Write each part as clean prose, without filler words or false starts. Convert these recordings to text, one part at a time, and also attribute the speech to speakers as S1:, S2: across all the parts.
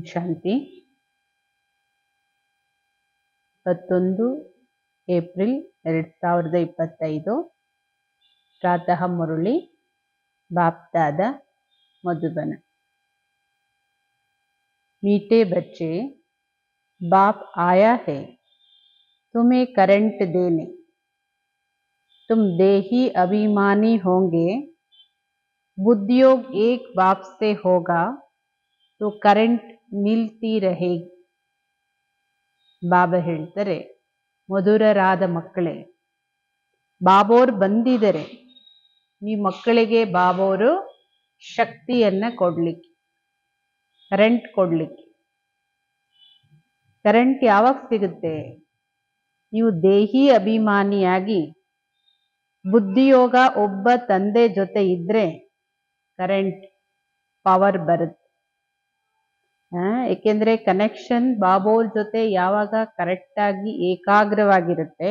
S1: ಶಾಂತಿ 21 April 2025 प्रातः मुरली बाप दादा मधुबन। मीठे बच्चे, बाप आया है तुम्हें करंट देने। तुम देही अभिमानी होंगे, बुद्धियोग एक बाप से होगा तो करंट मिलती रहेगी। ಬಾಬಾ ಹೇಳ್ತಾರೆ, ಮಧುರರಾದ ಮಕ್ಕಳೇ, ಬಾಬೋರು ಬಂದಿದ್ದಾರೆ. ಈ ಮಕ್ಕಳಿಗೆ ಬಾಬೋರು ಶಕ್ತಿಯನ್ನ ಕೊಡ್ಲಿಕ್ಕೆ, ಕರೆಂಟ್ ಕೊಡ್ಲಿಕ್ಕೆ. ಕರೆಂಟ್ ಯಾವಾಗ ಸಿಗುತ್ತೆ? ನೀವು ದೇಹಿ ಅಭಿಮಾನಿಯಾಗಿ ಬುದ್ಧಿಯೋಗ ಒಬ್ಬ ತಂದೆ ಜೊತೆ ಇದ್ರೆ ಕರೆಂಟ್ ಪವರ್ ಬರುತ್ತೆ. ಏಕೆಂದ್ರೆ ಕನೆಕ್ಷನ್ ಬಾಬೋರ್ ಜೊತೆ ಯಾವಾಗ ಕರೆಕ್ಟ್ ಆಗಿ ಏಕಾಗ್ರವಾಗಿರುತ್ತೆ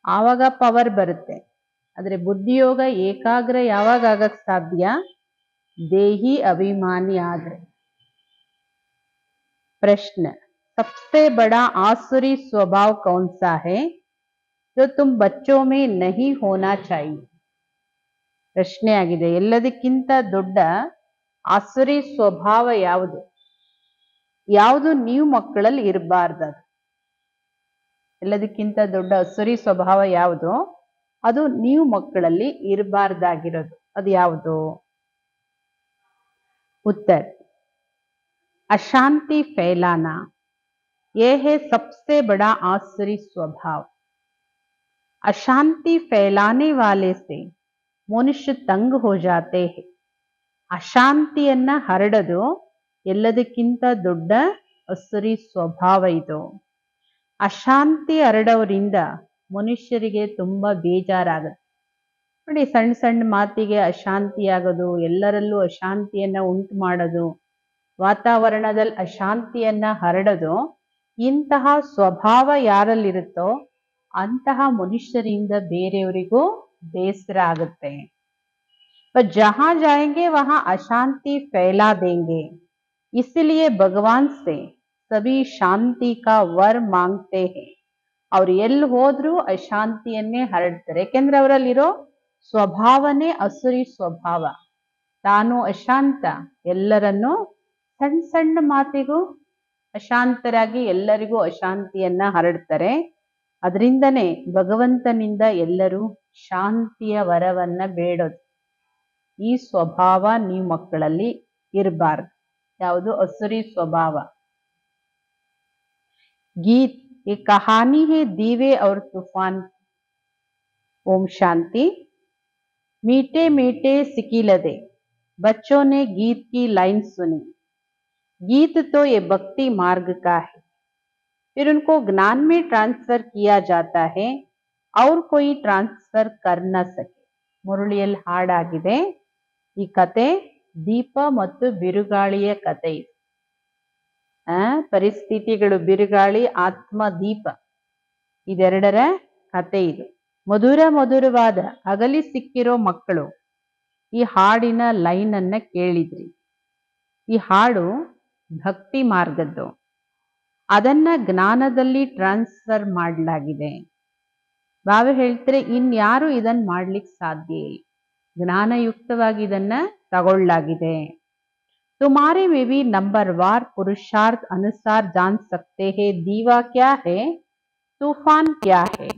S1: ಆವಾಗ ಪವರ್ ಬರುತ್ತೆ. ಆದ್ರೆ ಬುದ್ಧಿಯೋಗ ಏಕಾಗ್ರ ಯಾವಾಗ ಆಗಕ್ ಸಾಧ್ಯ? ದೇಹಿ ಅಭಿಮಾನಿ ಆದ್ರೆ. प्रश्न, सबसे बड़ा आसुरी स्वभाव कौन सा है जो तुम बच्चों में नहीं होना चाहिए? ಪ್ರಶ್ನೆ ಆಗಿದೆ, ಎಲ್ಲದಕ್ಕಿಂತ ದೊಡ್ಡ ಆಸುರಿ ಸ್ವಭಾವ ಯಾವುದು? ಯಾವುದು ನೀವು ಮಕ್ಕಳಲ್ಲಿ ಇರಬಾರ್ದು? ಎಲ್ಲದಕ್ಕಿಂತ ದೊಡ್ಡ ಅಸುರಿ ಸ್ವಭಾವ ಯಾವುದು? ಅದು ನೀವು ಮಕ್ಕಳಲ್ಲಿ ಇರಬಾರ್ದಾಗಿರೋದು ಅದು ಯಾವುದು? उत्तर, अशांति फैलाना, यह है सबसे बड़ा आसुरी स्वभाव। अशांति फैलाने वाले से मनुष्य तंग हो जाते हैं। ಅಶಾಂತಿಯನ್ನ ಹರಡೋದು ಎಲ್ಲದಕ್ಕಿಂತ ದೊಡ್ಡ ಅಸುರಿ ಸ್ವಭಾವ ಇದು. ಅಶಾಂತಿ ಹರಡೋರಿಂದ ಮನುಷ್ಯರಿಗೆ ತುಂಬಾ ಬೇಜಾರಾಗುತ್ತೆ. ನೋಡಿ, ಸಣ್ಣ ಸಣ್ಣ ಮಾತಿಗೆ ಅಶಾಂತಿ ಆಗೋದು, ಎಲ್ಲರಲ್ಲೂ ಅಶಾಂತಿಯನ್ನ ಉಂಟು ಮಾಡೋದು, ವಾತಾವರಣದಲ್ಲಿ ಅಶಾಂತಿಯನ್ನ ಹರಡೋದು, ಇಂತಹ ಸ್ವಭಾವ ಯಾರಲ್ಲಿರುತ್ತೋ ಅಂತಹ ಮನುಷ್ಯರಿಂದ ಬೇರೆಯವರಿಗೂ ಬೇಸರ ಆಗುತ್ತೆ. जहां जाएंगे वहां अशांति फैला देंगे, इसलिए भगवान से सभी शांति का वर मांगते हैं. ಅವ್ರು ಎಲ್ಲಿ ಹೋದ್ರು ಅಶಾಂತಿಯನ್ನೇ ಹರಡ್ತಾರೆ. ಯಾಕೆಂದ್ರೆ ಅವರಲ್ಲಿರೋ ಸ್ವಭಾವನೇ ಅಸುರಿ ಸ್ವಭಾವ. ತಾನು ಅಶಾಂತ, ಎಲ್ಲರನ್ನು ಸಣ್ಣ ಸಣ್ಣ ಮಾತಿಗೂ ಅಶಾಂತರಾಗಿ ಎಲ್ಲರಿಗೂ ಅಶಾಂತಿಯನ್ನ ಹರಡ್ತಾರೆ. ಅದರಿಂದನೇ ಭಗವಂತನಿಂದ ಎಲ್ಲರೂ ಶಾಂತಿಯ ವರವನ್ನ ಬೇಡೋದು. ಈ ಸ್ವಭಾವ ನೀವು ಮಕ್ಕಳಲ್ಲಿ ಇರಬಾರ್ದು. ಯಾವುದು? ಅಸುರಿ ಸ್ವಭಾವ. ಗೀತ್ ये कहानी है दीवे और तूफान। ओम शांति। मीठे मीठे सिकिलदे बच्चों ने गीत की लाइन सुनी। गीत तो ये भक्ति मार्ग का है, फिर उनको ज्ञान में ट्रांसफर किया जाता है और कोई ट्रांसफर कर न सके. ಮುರಳಿಯಲ್ಲಿ ಹಾಡಾಗಿದೆ. ಈ ಕತೆ ದೀಪ ಮತ್ತು ಬಿರುಗಾಳಿಯ ಕತೆ. ಪರಿಸ್ಥಿತಿಗಳು, ಬಿರುಗಾಳಿ, ಆತ್ಮ ದೀಪ, ಇದೆರಡರ ಕತೆ ಇದು. ಮಧುರವಾದ ಅಗಲಿ ಸಿಕ್ಕಿರೋ ಮಕ್ಕಳು ಈ ಹಾಡಿನ ಲೈನ್ ಅನ್ನ ಕೇಳಿದ್ರಿ. ಈ ಹಾಡು ಭಕ್ತಿ ಮಾರ್ಗದ್ದು. ಅದನ್ನ ಜ್ಞಾನದಲ್ಲಿ ಟ್ರಾನ್ಸ್ಫರ್ ಮಾಡಲಾಗಿದೆ. ಬಾಬಾ ಹೇಳ್ತಾರೆ, ಇನ್ಯಾರು ಇದನ್ನ ಮಾಡ್ಲಿಕ್ಕೆ ಸಾಧ್ಯ ಇಲ್ಲ. ಜ್ಞಾನಯುಕ್ತವಾಗಿ ಇದನ್ನ ತಗೊಳ್ಳಲಾಗಿದೆ. तुम्हारे में भी नंबरवार पुरुषार्थ अनुसार जान सकते हैं दीवा क्या है, तूफान क्या है.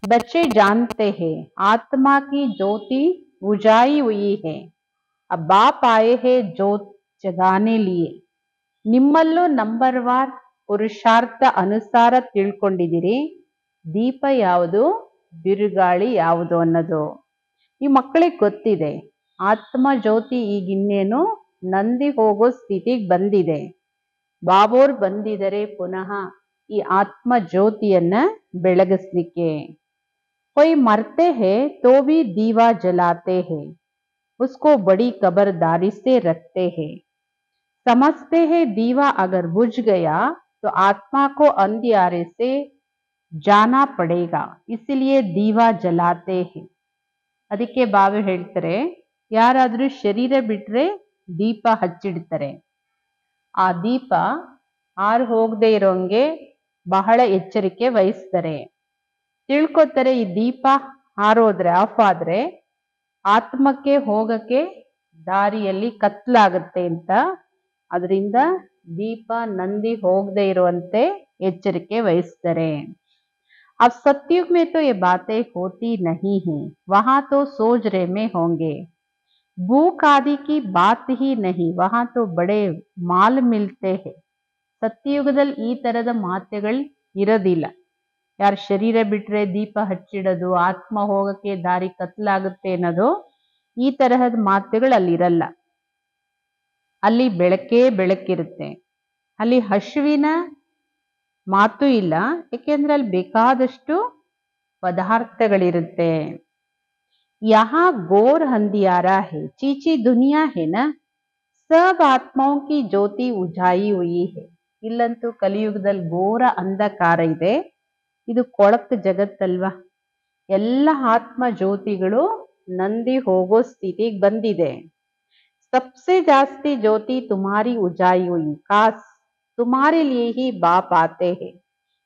S1: बच्चे जानते हैं आत्मा की ज्योति बुझाई हुई है, अब बाप आए हैं ज्योत जगाने लिए. ನಿಮ್ಮಲ್ಲೂ ನಂಬರ್ವಾರ್ ಪುರುಷಾರ್ಥ ಅನುಸಾರ ತಿಳ್ಕೊಂಡಿದ್ದೀರಿ ದೀಪ ಯಾವುದು, ಬಿರುಗಾಳಿ ಯಾವುದು ಅನ್ನೋದು. ಈ ಮಕ್ಕಳಿಗೆ ಗೊತ್ತಿದೆ ಆತ್ಮ ಜ್ಯೋತಿ ಈಗಿನ್ನೇನು ನಂದಿ ಹೋಗೋ ಸ್ಥಿತಿಗೆ ಬಂದಿದೆ. ಬಾಬೋರ್ ಬಂದಿದರೆ ಪುನಃ ಈ ಆತ್ಮ ಜ್ಯೋತಿಯನ್ನ ಬೆಳಗಿಸ್ಲಿಕ್ಕೆ. कोई मरते हैं तो भी दीवा जलाते हैं, उसको बड़ी कबरदारी से रखते हैं. समझते हैं दीवा अगर बुझ गया तो आत्मा को अंधियारे से जाना पड़ेगा, इसलिए दीवा जलाते हैं. ಅದಕ್ಕೆ ಬಾಬಾ ಹೇಳ್ತಾರೆ, ಯಾರಾದ್ರೂ ಶರೀರ ಬಿಟ್ರೆ ದೀಪ ಹಚ್ಚಿಡ್ತಾರೆ. ಆ ದೀಪ ಆರು ಹೋಗದೆ ಇರೋಂಗೆ ಬಹಳ ಎಚ್ಚರಿಕೆ ವಹಿಸ್ತಾರೆ. ತಿಳ್ಕೊತಾರೆ ಈ ದೀಪ ಆರೋದ್ರೆ ಆಫ್ ಆದ್ರೆ ಆತ್ಮಕ್ಕೆ ಹೋಗಕ್ಕೆ ದಾರಿಯಲ್ಲಿ ಕತ್ಲಾಗುತ್ತೆ ಅಂತ. ಅದರಿಂದ ದೀಪ ನಂದಿ ಹೋಗದೆ ಇರುವಂತೆ ಎಚ್ಚರಿಕೆ ವಹಿಸ್ತಾರೆ. अब सतयुग में तो ये बातें होती नहीं है, वहां तो सोजरे में होंगे। भूख आदि की बात ही नहीं, वहां तो बड़े माल मिलते हैं. ಸತ್ಯಯುಗದಲ್ಲಿ ಈ ತರದ ಮಾತುಗಳು ಇರೋದಿಲ್ಲ. ಯಾರು ಶರೀರ ಬಿಟ್ರೆ ದೀಪ ಹಚ್ಚಿಡೋದು, ಆತ್ಮ ಹೋಗಕ್ಕೆ ದಾರಿ ಕತ್ಲಾಗುತ್ತೆ ಅನ್ನೋದು, ಈ ತರಹದ ಮಾತುಗಳು ಅಲ್ಲಿ ಇರಲ್ಲ. ಅಲ್ಲಿ ಬೆಳಕೇ ಬೆಳಕಿರುತ್ತೆ. ಅಲ್ಲಿ ಹಸುವಿನ ಮಾತು ಇಲ್ಲ, ಏಕೆಂದ್ರೆ ಅಲ್ಲಿ ಬೇಕಾದಷ್ಟು ಪದಾರ್ಥಗಳಿರುತ್ತೆ. ಯಹಾ ಗೋರ್ ಹಂದಿಯಾರ ಹೇ, ಚೀಚಿ ದುನಿಯಾ ಹೇ ನ, ಸಬ್ ಆತ್ಮಾओं की ಜ್ಯೋತಿ ಉಜಾಯಿ ಹುಯಿ ಹೇ. ಇಲ್ಲಂತೂ ಕಲಿಯುಗದಲ್ಲಿ ಘೋರ ಅಂಧಕಾರ ಇದೆ. ಇದು ಕೊಳಕು ಜಗತ್ತಲ್ವಾ, ಎಲ್ಲ ಆತ್ಮ ಜ್ಯೋತಿಗಳು ನಂದಿ ಹೋಗೋ ಸ್ಥಿತಿಗೆ ಬಂದಿದೆ. सबसे ಜಾಸ್ತಿ ಜ್ಯೋತಿ ತುಮಾರಿ ಉಜಾಯಿ ಹುಯಿ, ಕಾಸ್ ತುಮಾರೆ ಲಿಯೇ ಹಿ ಬಾಪ್ ಆತೆ ಹೇ.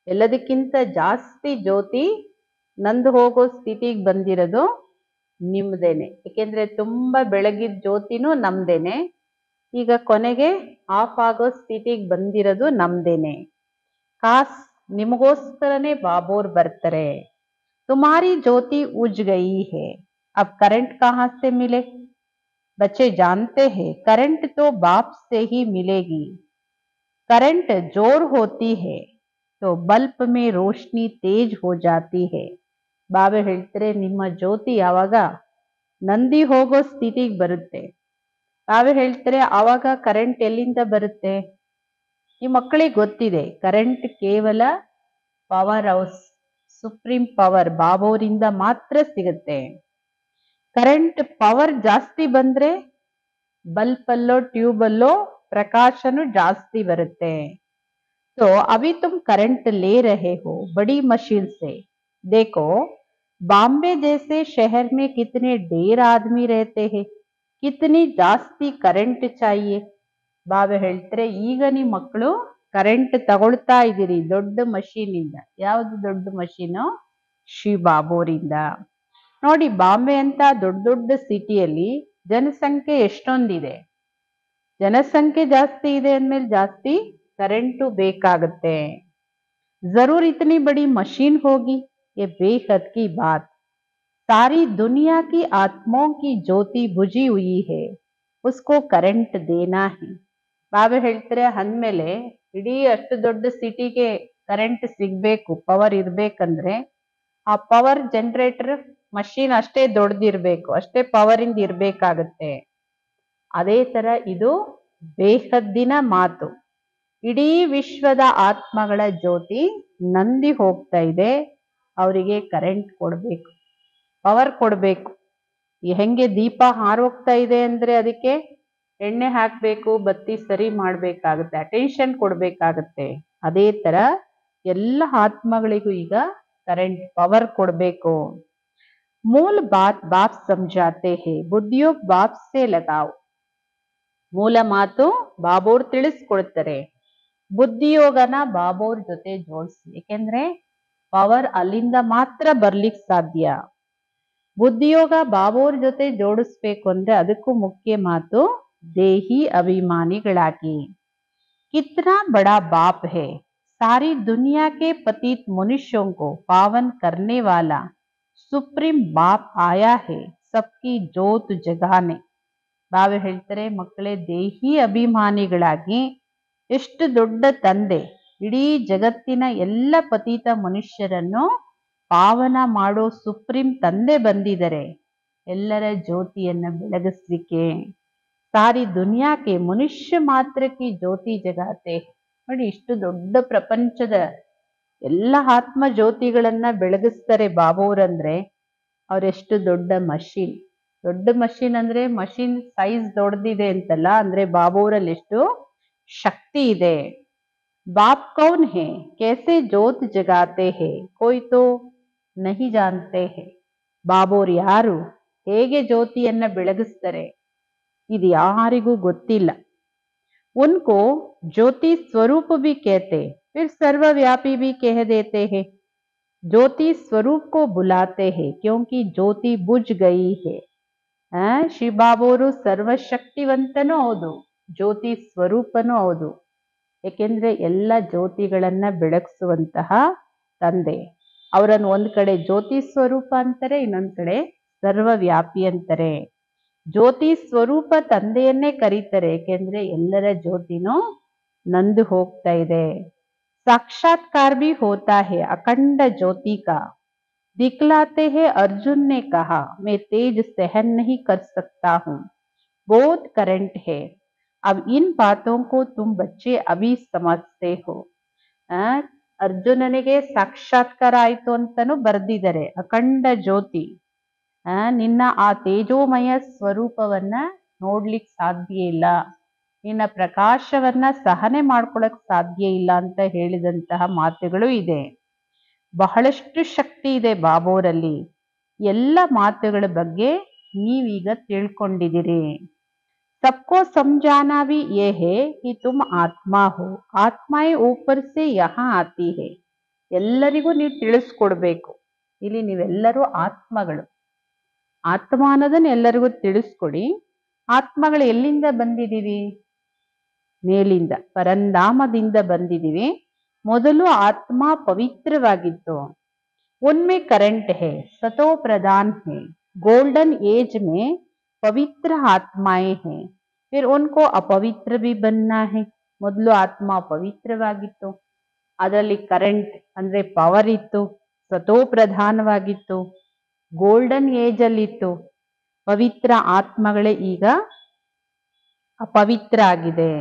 S1: ಎಲ್ಲದಕ್ಕಿಂತ ಜಾಸ್ತಿ ಜ್ಯೋತಿ ನಂದು ಹೋಗೋ ಸ್ಥಿತಿಗೆ ಬಂದಿರೋದು ನಿಮ್ದೇನೆ. ಏಕೆಂದ್ರೆ ತುಂಬಾ ಬೆಳಗಿದ ಜ್ಯೋತಿನೂ ನಮ್ದೇನೆ. ಈಗ ಕೊನೆಗೆ ಆಫ್ ಆಗೋ ಸ್ಥಿತಿಗೆ ಬಂದಿರೋದು ನಮ್ದೇನೆ. ಕಾಸ್ ನಿಮಗೋಸ್ಕರನೇ ಬಾಬೋರ್ ಬರ್ತಾರೆ. ತುಮಾರಿ ಜ್ಯೋತಿ ಉಜ್ ಗಯಿ ಹೇ, अब करंट कहाँ से मिले? बच्चे जानते हैं करंट तो बाप से ही मिलेगी. करंट जोर होती है तो बल्ब में रोशनी तेज हो जाती है. ಬಾಬಾ ಹೇಳ್ತಾರೆ ನಿಮ್ಮ ಜ್ಯೋತಿ ಯಾವಾಗ ನಂದಿ ಹೋಗೋ ಸ್ಥಿತಿಗೆ ಬರುತ್ತೆ, ಬಾಬಾ ಹೇಳ್ತಾರೆ ಆವಾಗ ಕರೆಂಟ್ ಎಲ್ಲಿಂದ ಬರುತ್ತೆ? ಈ ಮಕ್ಕಳಿಗೆ ಗೊತ್ತಿದೆ, ಕರೆಂಟ್ ಕೇವಲ ಪವರ್ ಹೌಸ್, ಸುಪ್ರೀಂ ಪವರ್ ಬಾಬೋರಿಂದ ಮಾತ್ರ ಸಿಗುತ್ತೆ. ಕರೆಂಟ್ ಪವರ್ ಜಾಸ್ತಿ ಬಂದ್ರೆ ಬಲ್ಬ್ ಅಲ್ಲೋ ಟ್ಯೂಬ್ ಅಲ್ಲೋ ಪ್ರಕಾಶನು ಜಾಸ್ತಿ ಬರುತ್ತೆ. तो अभी तुम करंट ले रहे हो बड़ी मशीन से. देखो बॉम्बे जैसे शहर में कितने ढेर आदमी रहते हैं, कितनी ಜಾಸ್ತಿ ಕರೆಂಟ್ चाहिए. ಬಾಬಾ ಹೇಳ್ತಾರೆ ಈಗ ನಿಮ್ಮ ಮಕ್ಕಳು ಕರೆಂಟ್ ತಗೊಳ್ತಾ ಇದ್ದೀರಿ ದೊಡ್ಡ ಮಷೀನ್ ಇಂದ. ಯಾವ್ದು ದೊಡ್ಡ ಮಷೀನು? ಶ್ರೀ ಬಾಬೋರಿಂದ. ನೋಡಿ ಬಾಂಬೆ ಅಂತ ದೊಡ್ಡ ದೊಡ್ಡ ಸಿಟಿಯಲ್ಲಿ ಜನಸಂಖ್ಯೆ ಎಷ್ಟೊಂದಿದೆ. ಜನಸಂಖ್ಯೆ ಜಾಸ್ತಿ ಇದೆ ಅಂದ್ಮೇಲೆ ಜಾಸ್ತಿ ಕರೆಂಟು ಬೇಕಾಗುತ್ತೆ. जरूर इतनी बड़ी मशीन होगी, ये बेहद की बात. सारी दुनिया की आत्माओं की ज्योति बुझी हुई है, उसको करंट देना है. ಬಾಬಾ ಹೇಳ್ತಾರೆ ಅಂದ್ಮೇಲೆ ಇಡೀ ಅಷ್ಟು ದೊಡ್ಡ ಸಿಟಿಗೆ ಕರೆಂಟ್ ಸಿಗ್ಬೇಕು, ಪವರ್ ಇರ್ಬೇಕಂದ್ರೆ ಆ ಪವರ್ ಜನರೇಟರ್ ಮಷೀನ್ ಅಷ್ಟೇ ದೊಡ್ಡದಿರ್ಬೇಕು, ಅಷ್ಟೇ ಪವರ್ ಇಂದ ಇರ್ಬೇಕಾಗತ್ತೆ. ಅದೇ ತರ ಇದು ಬೇಹದ್ದಿನ ಮಾತು. ಇಡೀ ವಿಶ್ವದ ಆತ್ಮಗಳ ಜ್ಯೋತಿ ನಂದಿ ಹೋಗ್ತಾ ಇದೆ, ಅವರಿಗೆ ಕರೆಂಟ್ ಕೊಡ್ಬೇಕು, ಪವರ್ ಕೊಡ್ಬೇಕು. ಹೆಂಗೆ ದೀಪ ಹಾರೋಗ್ತಾ ಇದೆ ಅಂದ್ರೆ ಅದಕ್ಕೆ ಎಣ್ಣೆ ಹಾಕ್ಬೇಕು, ಬತ್ತಿ ಸರಿ ಮಾಡ್ಬೇಕಾಗತ್ತೆ, ಅಟೆನ್ಷನ್ ಕೊಡ್ಬೇಕಾಗತ್ತೆ. ಅದೇ ತರ ಎಲ್ಲ ಆತ್ಮಗಳಿಗೂ ಈಗ ಕರೆಂಟ್ ಪವರ್ ಕೊಡ್ಬೇಕು. ಮೂಲ ಬಾತ್ ಬಾಪ್ ಸಮझाते हैं, ಬುದ್ಧಿಯೋ ಬಾಪ್ ಸೇ ಲಗಾವ್. ಮೂಲ ಮಾತು ಬಾಬೋರ್ ತಿಳಿಸ್ಕೊಡ್ತಾರೆ, ಬುದ್ಧಿಯೋಗನ ಬಾಬೋರ್ ಜೊತೆ ಜೋಡಿಸಿ. ಏಕೆಂದ್ರೆ ಪವರ್ ಅಲ್ಲಿಂದ ಮಾತ್ರ ಬರ್ಲಿಕ್ಕೆ ಸಾಧ್ಯ. ಬುದ್ಧಿಯೋಗ ಬಾಬೋರ್ ಜೊತೆ ಜೋಡಿಸ್ಬೇಕು ಅಂದ್ರೆ ಅದಕ್ಕೂ ಮುಖ್ಯ ಮಾತು ದೇಹಿ ಅಭಿಮಾನಿಗಳಾಗಿ. कितना बड़ा बाप है, सारी दुनिया के पतित मनुष्यों को पावन करने वाला सुप्रीम बाप आया है, सबकी ज्योत जगाने. ಬಾಬಾ ಹೇಳ್ತಾರೆ ಮಕ್ಕಳೇ, ದೇಹಿ ಅಭಿಮಾನಿಗಳಾಗಿ ಎಷ್ಟು ದೊಡ್ಡ ತಂದೆ ಇಡೀ ಜಗತ್ತಿನ ಎಲ್ಲ ಪತಿತ ಮನುಷ್ಯರನ್ನು ಪಾವನ ಮಾಡೋ ಸುಪ್ರೀಂ ತಂದೆ ಬಂದಿದ್ದಾರೆ, ಎಲ್ಲರ ಜ್ಯೋತಿಯನ್ನ ಬೆಳಗಿಸ್ಲಿಕ್ಕೆ. ಸಾರಿ ದುನಿಯಾಕ್ಕೆ ಮನುಷ್ಯ ಮಾತ್ರಕ್ಕೆ ಜ್ಯೋತಿ ಜಗಾತೆ. ನೋಡಿ ಇಷ್ಟು ದೊಡ್ಡ ಪ್ರಪಂಚದ ಎಲ್ಲ ಆತ್ಮ ಜ್ಯೋತಿಗಳನ್ನ ಬೆಳಗಿಸ್ತಾರೆ ಬಾಬೋರಂದ್ರೆ ಅವರೆಷ್ಟು ದೊಡ್ಡ ಮಷೀನ್. ದೊಡ್ಡ ಮಷೀನ್ ಅಂದ್ರೆ ಮಷೀನ್ ಸೈಜ್ ದೊಡ್ಡದಿದೆ ಅಂತಲ್ಲ, ಅಂದ್ರೆ ಬಾಬೋರಲ್ಲಿ ಎಷ್ಟು ಶಕ್ತಿ ಇದೆ. ಬಾಪ್ ಕೌನ್ ಹೇ, कैसे ज्योत जगाते हैं, कोई तो नहीं जानते हैं. ಬಾಬೋರ್ ಯಾರು, ಹೇಗೆ ಜ್ಯೋತಿಯನ್ನ ಬೆಳಗಿಸ್ತಾರೆ, ಇದು ಯಾರಿಗೂ ಗೊತ್ತಿಲ್ಲ. उनको ज्योति स्वरूप भी कहते, फिर सर्वव्यापी भी कह देते हैं। ज्योति स्वरूप को बुलाते हैं क्योंकि ज्योति बुझ गई है। ಶಿವಬಾಬೋರು ಸರ್ವಶಕ್ತಿವಂತನೂ ಹೌದು, ಜ್ಯೋತಿ ಸ್ವರೂಪನೂ ಹೌದು. ಏಕೆಂದ್ರೆ ಎಲ್ಲ ಜ್ಯೋತಿಗಳನ್ನ ಬೆಳಗಿಸುವಂತಹ ತಂದೆ. ಅವರನ್ನು ಒಂದ್ ಕಡೆ ಜ್ಯೋತಿ ಸ್ವರೂಪ ಅಂತಾರೆ, ಇನ್ನೊಂದ್ ಕಡೆ ಸರ್ವವ್ಯಾಪಿ ಅಂತಾರೆ. ಜ್ಯೋತಿ ಸ್ವರೂಪ ತಂದೆಯನ್ನೇ ಕರೀತಾರೆ, ಏಕೆಂದ್ರೆ ಎಲ್ಲರ ಜ್ಯೋತಿನೂ ನಂದು ಹೋಗ್ತಾ ಇದೆ. साक्षात्कार भी होता है अखंड ज्योति का। दिखलाते हैं अर्जुन ने कहा, मैं तेज सहन नहीं कर सकता हूँ, बहुत करंट है। अब इन बातों को तुम बच्चे अभी समझते हो। ಅರ್ಜುನನಿಗೆ ಸಾಕ್ಷಾತ್ಕಾರ ಆಯ್ತು ಅಂತಾನು ಬರ್ದಿದ್ದಾರೆ. ಅಖಂಡ ಜ್ಯೋತಿ, ನಿನ್ನ ಆ ತೇಜೋಮಯ ಸ್ವರೂಪವನ್ನ ನೋಡ್ಲಿಕ್ಕೆ ಸಾಧ್ಯ ಇಲ್ಲ, ನಿನ್ನ ಪ್ರಕಾಶವನ್ನ ಸಹನೆ ಮಾಡ್ಕೊಳಕ್ ಸಾಧ್ಯ ಇಲ್ಲ ಅಂತ ಹೇಳಿದಂತಹ ಮಾತುಗಳು ಇದೆ. ಬಹಳಷ್ಟು ಶಕ್ತಿ ಇದೆ ಬಾಬೋರಲ್ಲಿ. ಎಲ್ಲ ಮಾತುಗಳ ಬಗ್ಗೆ ನೀವೀಗ ತಿಳ್ಕೊಂಡಿದ್ದೀರಿ. सबको समझाना भी ये है कि तुम आत्मा हो, आत्माएं ऊपर से यहाँ आती है. ಎಲ್ಲರಿಗೂ ನೀವು ತಿಳಿಸ್ಕೊಡ್ಬೇಕು, ಇಲ್ಲಿ ನೀವೆಲ್ಲರೂ ಆತ್ಮಗಳು. ಆತ್ಮ ಅನ್ನೋದನ್ನ ಎಲ್ಲರಿಗೂ ತಿಳಿಸ್ಕೊಡಿ. ಆತ್ಮಗಳು ಎಲ್ಲಿಂದ ಬಂದಿದ್ದೀವಿ? ಮೇಲಿಂದ, ಪರಂಧಾಮದಿಂದ ಬಂದಿದ್ದೀವಿ. ಮೊದಲು ಆತ್ಮ ಪವಿತ್ರವಾಗಿತ್ತು. उनमें करंट है, सतो प्रधान है. गोल्डन एज में पवित्र आत्माएं हैं, फिर उनको अपवित्र भी बनना है. ಮೊದಲು ಆತ್ಮ ಪವಿತ್ರವಾಗಿತ್ತು, ಅದರಲ್ಲಿ ಕರೆಂಟ್ ಅಂದ್ರೆ ಪವರ್ ಇತ್ತು, ಸತೋ ಪ್ರಧಾನವಾಗಿತ್ತು, ಗೋಲ್ಡನ್ ಏಜ್ ಅಲ್ಲಿ ಇತ್ತು. ಪವಿತ್ರ ಆತ್ಮಗಳೇ ಈಗ अपवित्र आಗಿದೆ.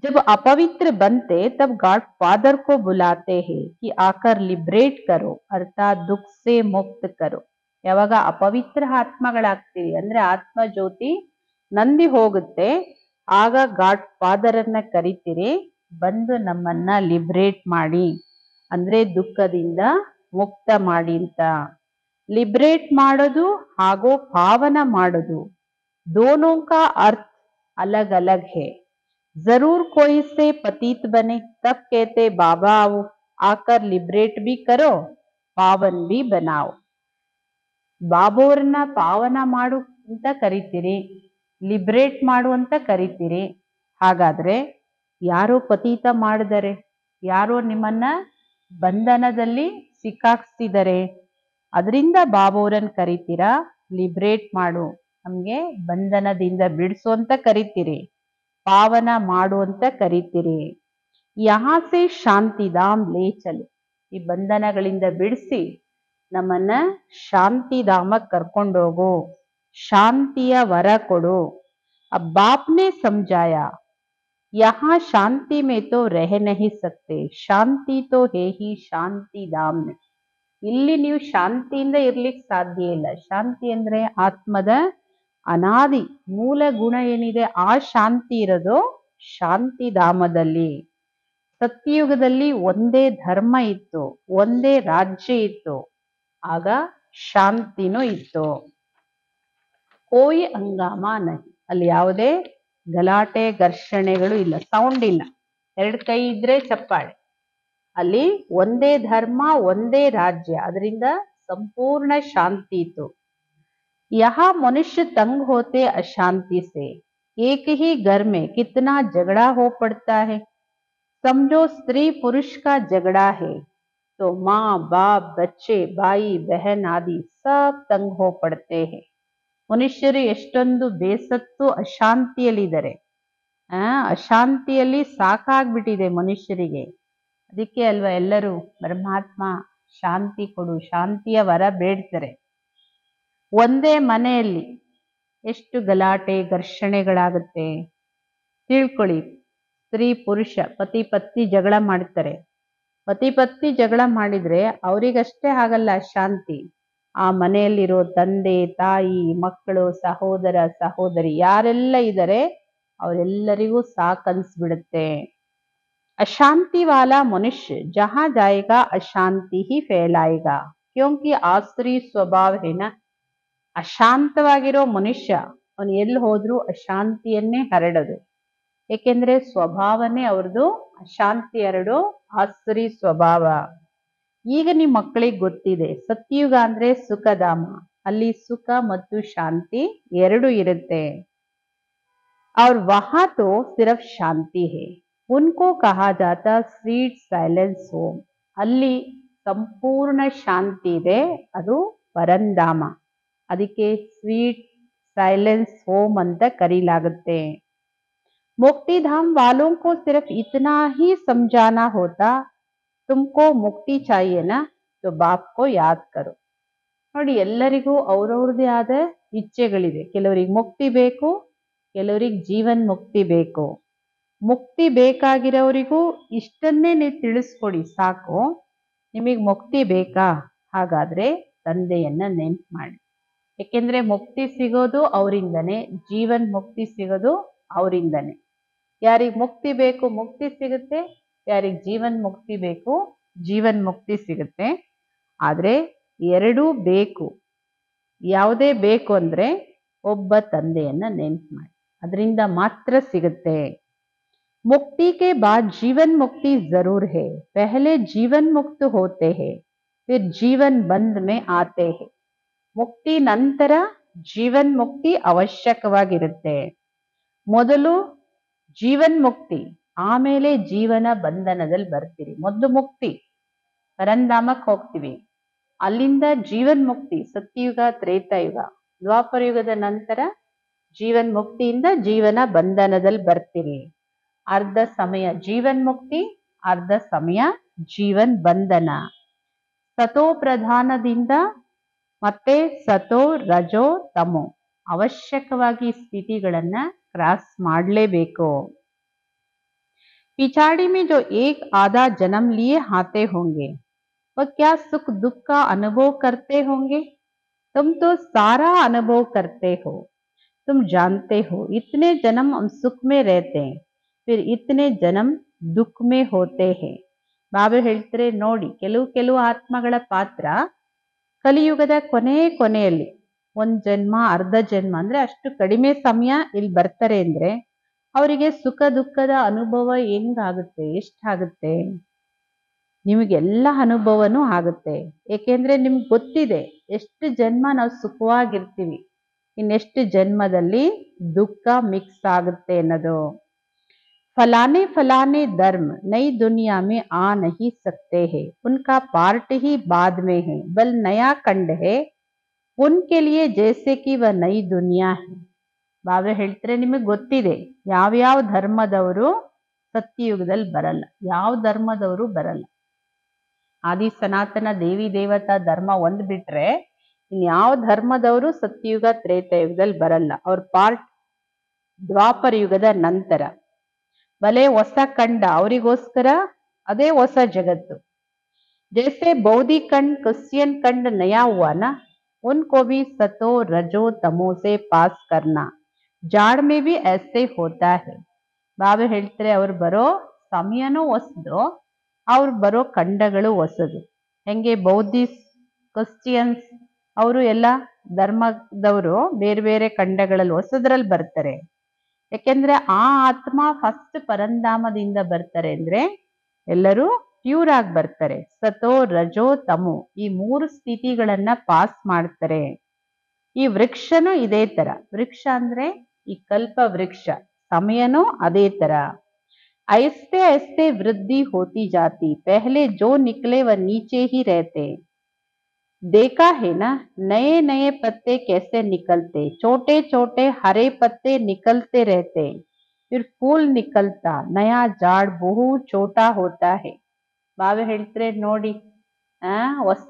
S1: जब अपवित्र बनते तब गॉड फादर को बुलाते हैं कि आकर लिबरेट करो, अर्थात दुख से मुक्त करो. ಯಾವಾಗ ಅಪವಿತ್ರ ಆತ್ಮಗಳಾಗ್ತೀವಿ ಅಂದ್ರೆ ಆತ್ಮ ಜ್ಯೋತಿ ನಂದಿ ಹೋಗುತ್ತೆ, ಆಗ ಗಾಡ್ ಫಾದರ್ ಅನ್ನ ಕರಿತೀರಿ, ಬಂದು ನಮ್ಮನ್ನ ಲಿಬರೇಟ್ ಮಾಡಿ, ಅಂದ್ರೆ ದುಃಖದಿಂದ ಮುಕ್ತ ಮಾಡಿ ಅಂತ. ಲಿಬರೇಟ್ ಮಾಡೋದು ಹಾಗೂ ಪಾವನ ಮಾಡೋದು, दोनों का अर्थ अलग अलग है. जरूर कोई से पतित बने तब कहते बाबा आओ, आकर लिबरेट भी करो, पावन भी बनाओ. ಬಾಬೋರ್ನ ಪಾವನ ಮಾಡು ಅಂತ ಕರಿತೀರಿ, ಲಿಬರೇಟ್ ಮಾಡು ಅಂತ ಕರಿತೀರಿ. ಹಾಗಾದ್ರೆ ಯಾರೋ ಪತೀತ ಮಾಡಿದರೆ, ಯಾರೋ ನಿಮ್ಮನ್ನ ಬಂಧನದಲ್ಲಿ ಸಿಕ್ಕಾಕ್ಸ್ತಿದ್ದಾರೆ, ಅದರಿಂದ ಬಾಬೋರನ್ನ ಕರಿತೀರಾ, ಲಿಬರೇಟ್ ಮಾಡು, ನಮ್ಗೆ ಬಂಧನದಿಂದ ಬಿಡಿಸು ಅಂತ ಕರಿತೀರಿ, ಪಾವನ ಮಾಡು ಅಂತ ಕರಿತೀರಿ. ಯಹಾ ಸೆ ಶಾಂತಿಧಾಮ್ ಲೇ ಚಲು, ಈ ಬಂಧನಗಳಿಂದ ಬಿಡಿಸಿ ನಮ್ಮನ್ನ ಶಾಂತಿಧಾಮಕ್ಕೆ ಕರ್ಕೊಂಡೋಗು, ಶಾಂತಿಯ ವರ ಕೊಡು. अब बाप ने समझाया, यहाँ शांति में तो रह नहीं सकते, शांति तो है ही शांति धाम में. ಇಲ್ಲಿ ನೀವು ಶಾಂತಿಯಿಂದ ಇರ್ಲಿಕ್ಕೆ ಸಾಧ್ಯ ಇಲ್ಲ. ಶಾಂತಿ ಅಂದ್ರೆ ಆತ್ಮದ ಅನಾದಿ ಮೂಲ ಗುಣ ಏನಿದೆ, ಆ ಶಾಂತಿ ಇರೋದು ಶಾಂತಿಧಾಮದಲ್ಲಿ. ಸತ್ಯಯುಗದಲ್ಲಿ ಒಂದೇ ಧರ್ಮ ಇತ್ತು, ಒಂದೇ ರಾಜ್ಯ ಇತ್ತು, ಆಗ ಶಾಂತಿನೂ ಇತ್ತು. ಕೋಯಿ ಹಂಗಾಮ ನಹಿ, ಅಲ್ಲಿ ಯಾವುದೇ ಗಲಾಟೆ ಘರ್ಷಣೆಗಳು ಇಲ್ಲ, ಸೌಂಡ್ ಇಲ್ಲ, ಎರಡು ಕೈ ಇದ್ರೆ ಚಪ್ಪಾಳೆ. ಅಲ್ಲಿ ಒಂದೇ ಧರ್ಮ, ಒಂದೇ ರಾಜ್ಯ, ಅದರಿಂದ ಸಂಪೂರ್ಣ ಶಾಂತಿ ಇತ್ತು. यहाँ मनुष्य तंग होते अशांति से, एक ही घर में कितना झगड़ा हो पड़ता है. समझो स्त्री पुरुष का झगड़ा है तो माँ बाप बच्चे भाई बहन आदि सब तंग हो पड़ते हैं. ಮನುಷ್ಯರು ಎಷ್ಟೊಂದು ಬೇಸತ್ತು ಅಶಾಂತಿಯಲ್ಲಿದ್ದಾರೆ. ಅಶಾಂತಿಯಲ್ಲಿ ಸಾಕಾಗ್ಬಿಟ್ಟಿದೆ ಮನುಷ್ಯರಿಗೆ. ಅದಕ್ಕೆ ಅಲ್ವಾ ಎಲ್ಲರೂ ಪರಮಾತ್ಮ ಶಾಂತಿ ಕೊಡು, ಶಾಂತಿಯ ವರ ಬೇಡ್ತಾರೆ. ಒಂದೇ ಮನೆಯಲ್ಲಿ ಎಷ್ಟು ಗಲಾಟೆ ಘರ್ಷಣೆಗಳಾಗುತ್ತೆ ತಿಳ್ಕೊಳ್ಳಿ. ಸ್ತ್ರೀ ಪುರುಷ ಪತಿ ಪತ್ನಿ ಜಗಳ ಮಾಡ್ತಾರೆ. ಪತಿ ಪತ್ನಿ ಜಗಳ ಮಾಡಿದ್ರೆ ಅವರಿಗಷ್ಟೇ ಆಗಲ್ಲ ಶಾಂತಿ, ಆ ಮನೆಯಲ್ಲಿರೋ ತಂದೆ ತಾಯಿ ಮಕ್ಕಳು ಸಹೋದರ ಸಹೋದರಿ ಯಾರೆಲ್ಲ ಇದ್ದಾರೆ ಅವರೆಲ್ಲರಿಗೂ ಸಾಕನ್ಸ್ಬಿಡುತ್ತೆ. अशांति वाला मनुष्य जहां जाएगा अशांति ही फैलाएगा, क्योंकि आसुरी स्वभाव है ना. ಅಶಾಂತವಾಗಿರೋ ಮನುಷ್ಯ ಅವನು ಎಲ್ಲಿ ಹೋದ್ರೂ ಅಶಾಂತಿಯನ್ನೇ ಹರಡೋದು. ಏಕೆಂದ್ರೆ ಸ್ವಭಾವನೇ ಅವ್ರದ್ದು ಅಶಾಂತಿ ಎರಡು, ಆಸುರಿ ಸ್ವಭಾವ. ಈಗ ನಿಮ್ ಮಕ್ಕಳಿಗೆ ಗೊತ್ತಿದೆ ಸತ್ಯುಗ ಅಂದ್ರೆ ಸುಖಧಾಮ, ಅಲ್ಲಿ ಸುಖ ಮತ್ತು ಶಾಂತಿ ಎರಡು ಇರುತ್ತೆ. और वहां तो सिर्फ शांति है, उनको कहा जाता स्वीट साइलेंस होम. ಅಲ್ಲಿ ಸಂಪೂರ್ಣ ಶಾಂತಿ ಇದೆ, ಅದು ಪರಂಧಾಮ. ಅದಕ್ಕೆ ಸ್ವೀಟ್ ಸೈಲೆನ್ಸ್ ಹೋಮ್ ಅಂತ ಕರೀಲಾಗುತ್ತೆ. मुक्तिधाम वालों को सिर्फ इतना ही समझाना होता, तुमको मुक्ति चाहिए ना तो बाप को याद करो. ನೋಡಿ, ಎಲ್ಲರಿಗೂ ಅವ್ರವ್ರದೇ ಆದ ಇಚ್ಛೆಗಳಿದೆ. ಕೆಲವರಿಗೆ ಮುಕ್ತಿ ಬೇಕು, ಕೆಲವರಿಗೆ ಜೀವನ್ ಮುಕ್ತಿ ಬೇಕು. ಮುಕ್ತಿ ಬೇಕಾಗಿರೋರಿಗೂ ಇಷ್ಟನ್ನೇ ನೀವು ತಿಳಿಸ್ಕೊಡಿ ಸಾಕು. ನಿಮಗೆ ಮುಕ್ತಿ ಬೇಕಾ? ಹಾಗಾದ್ರೆ ತಂದೆಯನ್ನ ನೆನ್ಪು ಮಾಡಿ. ಯಾಕೆಂದ್ರೆ ಮುಕ್ತಿ ಸಿಗೋದು ಅವರಿಂದನೇ, ಜೀವನ್ ಮುಕ್ತಿ ಸಿಗೋದು ಅವರಿಂದನೇ. ಯಾರಿಗೆ ಮುಕ್ತಿ ಬೇಕು ಮುಕ್ತಿ ಸಿಗುತ್ತೆ, ಯಾರಿಗೆ ಜೀವನ್ ಮುಕ್ತಿ ಬೇಕು ಜೀವನ್ ಮುಕ್ತಿ ಸಿಗುತ್ತೆ. ಆದ್ರೆ ಎರಡೂ ಬೇಕು. ಯಾವುದೇ ಬೇಕು ಅಂದ್ರೆ ಒಬ್ಬ ತಂದೆಯನ್ನ ನೆನ್ಪು ಮಾಡಿ, ಅದರಿಂದ ಮಾತ್ರ ಸಿಗುತ್ತೆ. मुक्ति के बाद जीवन मुक्ति जरूर है, पहले जीवन मुक्त होते हैं फिर जीवन बंद में आते हैं. ಮುಕ್ತಿ ನಂತರ ಜೀವನ್ ಮುಕ್ತಿ ಅವಶ್ಯಕವಾಗಿರುತ್ತೆ. ಮೊದಲು ಜೀವನ್ ಮುಕ್ತಿ, ಆಮೇಲೆ ಜೀವನ ಬಂಧನದಲ್ಲಿ ಬರ್ತೀರಿ. ಮೊದಲು ಮುಕ್ತಿ, ಪರಂಧಾಮಕ್ಕೆ ಹೋಗ್ತೀವಿ. ಅಲ್ಲಿಂದ ಜೀವನ್ ಮುಕ್ತಿ, ಸತ್ಯಯುಗ ತ್ರೇತಾಯುಗ ದ್ವಾಪರ ಯುಗದ ನಂತರ ಜೀವನ್ ಮುಕ್ತಿಯಿಂದ ಜೀವನ ಬಂಧನದಲ್ಲಿ ಬರ್ತೀರಿ. ಅರ್ಧ ಸಮಯ ಜೀವನ್ ಮುಕ್ತಿ, ಅರ್ಧ ಸಮಯ ಜೀವನ್ ಬಂಧನ. ಸತೋ ಪ್ರಧಾನದಿಂದ ಮತ್ತೆ ಸತೋ ರಜೋ ತಮೋ ಅವಶ್ಯಕವಾಗಿ ಸ್ಥಿತಿಗಳನ್ನ ಕ್ರಾಸ್ ಮಾಡಲೇಬೇಕು. पिछाड़ी में जो एक आधा जन्म लिए आते होंगे वह क्या सुख दुख का अनुभव करते होंगे? तुम तो सारा अनुभव करते हो, तुम जानते हो इतने जन्म हम सुख में रहते हैं, फिर इतने जन्म दुख में होते हैं. ಬಾಬಾ ಹೇಳ್ತಾರೆ ನೋಡಿ, ಕೆಲವು ಆತ್ಮಗಳ ಪಾತ್ರ ಕಲಿಯುಗದ ಕೊನೆಯಲ್ಲಿ ಒಂದ್ ಜನ್ಮ ಅರ್ಧ ಜನ್ಮ ಅಂದ್ರೆ ಅಷ್ಟು ಕಡಿಮೆ ಸಮಯ ಇಲ್ಲಿ ಬರ್ತಾರೆ ಅಂದ್ರೆ ಅವರಿಗೆ ಸುಖ ದುಃಖದ ಅನುಭವ ಹೆಂಗಾಗುತ್ತೆ, ಎಷ್ಟಾಗುತ್ತೆ? ನಿಮಗೆಲ್ಲ ಅನುಭವನೂ ಆಗುತ್ತೆ. ಏಕೆಂದ್ರೆ ನಿಮ್ಗೆ ಗೊತ್ತಿದೆ ಎಷ್ಟು ಜನ್ಮ ನಾವು ಸುಖವಾಗಿರ್ತೀವಿ, ಇನ್ನೆಷ್ಟು ಜನ್ಮದಲ್ಲಿ ದುಃಖ ಮಿಕ್ಸ್ ಆಗುತ್ತೆ ಅನ್ನೋದು. फलाने फलाने धर्म नई दुनिया में आ नहीं सकते हैं, उनका पार्ट ही बाद में है, बल नया खंड है उनके लिए जैसे कि वह नई दुनिया है. ಬಾಬಾ ಹೇಳ್ತಾರೆ ನಿಮಗೆ ಗೊತ್ತಿದೆ ಯಾವ್ಯಾವ ಧರ್ಮದವರು ಸತ್ಯಯುಗದಲ್ಲಿ ಬರಲ್ಲ, ಯಾವ ಧರ್ಮದವರು ಬರಲ್ಲ. ಆದಿ ಸನಾತನ ದೇವಿ ದೇವತಾ ಧರ್ಮ ಒಂದ್ ಬಿಟ್ರೆ ಇನ್ಯಾವ ಧರ್ಮದವರು ಸತ್ಯಯುಗ ತ್ರೇತಾಯುಗದಲ್ಲಿ ಬರಲ್ಲ. ಅವ್ರ ಪಾರ್ಟ್ ದ್ವಾಪರ ಯುಗದ ನಂತರ. ಭಲೆ ಹೊಸ ಖಂಡ ಅವರಿಗೋಸ್ಕರ, ಅದೇ ಹೊಸ ಜಗತ್ತು. जैसे बौद्धिक खंड क्रिश्चियन खंड नया हुआ ना, उनको भी सतो रजो तमो से पास करना, जाड़ में भी ऐसे होता है. ಬಾಬಾ ಹೇಳ್ತಾರೆ ಅವ್ರು ಬರೋ ಸಮಯನೂ ಹೊಸದು, ಅವ್ರು ಬರೋ ಖಂಡಗಳು ಹೊಸದು. ಹೆಂಗೆ ಬೌದ್ಧಿಸ್ಟ್ ಕ್ರಿಶ್ಚಿಯನ್ಸ್ ಅವರು ಎಲ್ಲ ಧರ್ಮದವರು ಬೇರೆ ಬೇರೆ ಖಂಡಗಳಲ್ಲಿ ಹೊಸದ್ರಲ್ಲಿ ಬರ್ತಾರೆ. ಯಾಕೆಂದ್ರೆ ಆ ಆತ್ಮ ಫಸ್ಟ್ ಪರಂಧಾಮದಿಂದ ಬರ್ತಾರೆ ಅಂದ್ರೆ ಎಲ್ಲರೂ ಪ್ಯೂರ್ ಆಗಿ ಬರ್ತಾರೆ. ಸತೋ ರಜೋ ತಮೋ ಈ ಮೂರು ಸ್ಥಿತಿಗಳನ್ನ ಪಾಸ್ ಮಾಡ್ತಾರೆ. ಈ ವೃಕ್ಷನೂ ಇದೇ ತರ. ವೃಕ್ಷ ಅಂದ್ರೆ ಈ ಕಲ್ಪ ವೃಕ್ಷ, ಸಮಯನೂ ಅದೇ ತರ. ऐसे ऐसे वृद्धि होती जाती, पहले जो निकले वह नीचे ही रहते. देखा है ना नए नए पत्ते कैसे निकलते, छोटे छोटे हरे पत्ते निकलते रहते, फिर फूल निकलता, नया झाड़ बहुत छोटा होता है. ಬಾಬಾ ಹೇಳ್ತಾರೆ ನೋಡಿ, ಹೊಸ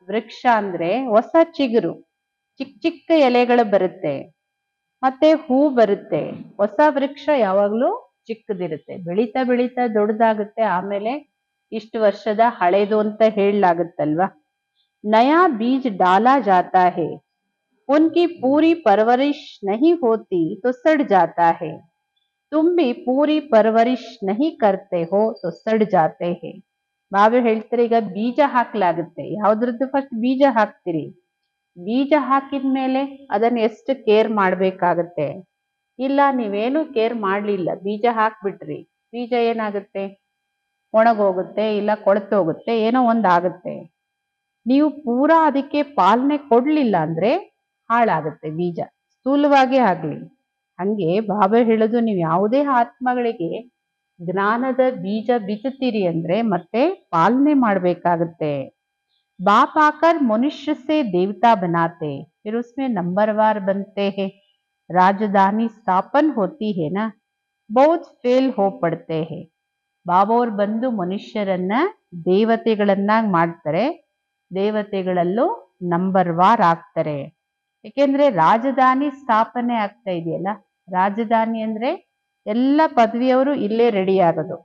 S1: ವೃಕ್ಷ ಅಂದ್ರೆ ಹೊಸ ಚಿಗುರು, ಚಿಕ್ಕ ಚಿಕ್ಕ ಎಲೆಗಳು ಬರುತ್ತೆ, ಮತ್ತೆ ಹೂ ಬರುತ್ತೆ. ಹೊಸ ವೃಕ್ಷ ಯಾವಾಗ್ಲೂ ಚಿಕ್ಕದಿರುತ್ತೆ, ಬೆಳೀತಾ ಬೆಳೀತಾ ದೊಡ್ಡದಾಗುತ್ತೆ, ಆಮೇಲೆ ಇಷ್ಟು ವರ್ಷದ ಹಳೇದು ಅಂತ ಹೇಳಲಾಗುತ್ತಲ್ವಾ. नया बीज डाला जाता है, उनकी पूरी परवरिश नहीं होती तो सड़ जाता है, तुम भी पूरी परवरिश नहीं करते हो तो सड़ जाते हैं. ಬಾಬಾ ಹೇಳ್ತಾರೆ ಈಗ ಬೀಜ ಹಾಕ್ಲಾಗುತ್ತೆ. ಯಾವ್ದ್ರದ್ದು ಫಸ್ಟ್ ಬೀಜ ಹಾಕ್ತಿರಿ, ಬೀಜ ಹಾಕಿದ್ಮೇಲೆ ಅದನ್ನ ಎಷ್ಟು ಕೇರ್ ಮಾಡ್ಬೇಕಾಗತ್ತೆ. ಇಲ್ಲ ನೀವೇನು ಕೇರ್ ಮಾಡಲಿಲ್ಲ, ಬೀಜ ಹಾಕ್ಬಿಟ್ರಿ, ಬೀಜ ಏನಾಗುತ್ತೆ, ಒಣಗೋಗುತ್ತೆ, ಇಲ್ಲ ಕೊಳ್ತೋಗುತ್ತೆ, ಏನೋ ಒಂದಾಗುತ್ತೆ. ನೀವು ಪೂರಾ ಅದಕ್ಕೆ ಪಾಲನೆ ಕೊಡ್ಲಿಲ್ಲ ಅಂದ್ರೆ ಹಾಳಾಗುತ್ತೆ ಬೀಜ, ಸ್ಥೂಲವಾಗೇ ಆಗ್ಲಿ. ಹಂಗೆ ಬಾಬಾ ಹೇಳೋದು, ನೀವು ಯಾವುದೇ ಆತ್ಮಗಳಿಗೆ ಜ್ಞಾನದ ಬೀಜ ಬಿತ್ತುತ್ತೀರಿ ಅಂದ್ರೆ ಮತ್ತೆ ಪಾಲನೆ ಮಾಡ್ಬೇಕಾಗತ್ತೆ. बाप आकर मनुष्य से देवता बनाते, फिर उसमें नंबरवार बनते हैं, राजधानी स्थापन होती है ना, बहुत फेल हो पड़ते हैं. ಬಾಬೋರ್ ಬಂದು ಮನುಷ್ಯರನ್ನ ದೇವತೆಗಳನ್ನಾಗಿ ಮಾಡ್ತಾರೆ, ದೇವತೆಗಳಲ್ಲೂ ನಂಬರ್ ವಾರ್ ಆಗ್ತಾರೆ. ಏಕೆಂದ್ರೆ ರಾಜಧಾನಿ ಸ್ಥಾಪನೆ ಆಗ್ತಾ ಇದೆಯಲ್ಲ, ರಾಜಧಾನಿ ಅಂದ್ರೆ ಎಲ್ಲ ಪದವಿಯವರು ಇಲ್ಲೇ ರೆಡಿ ಆಗೋದು.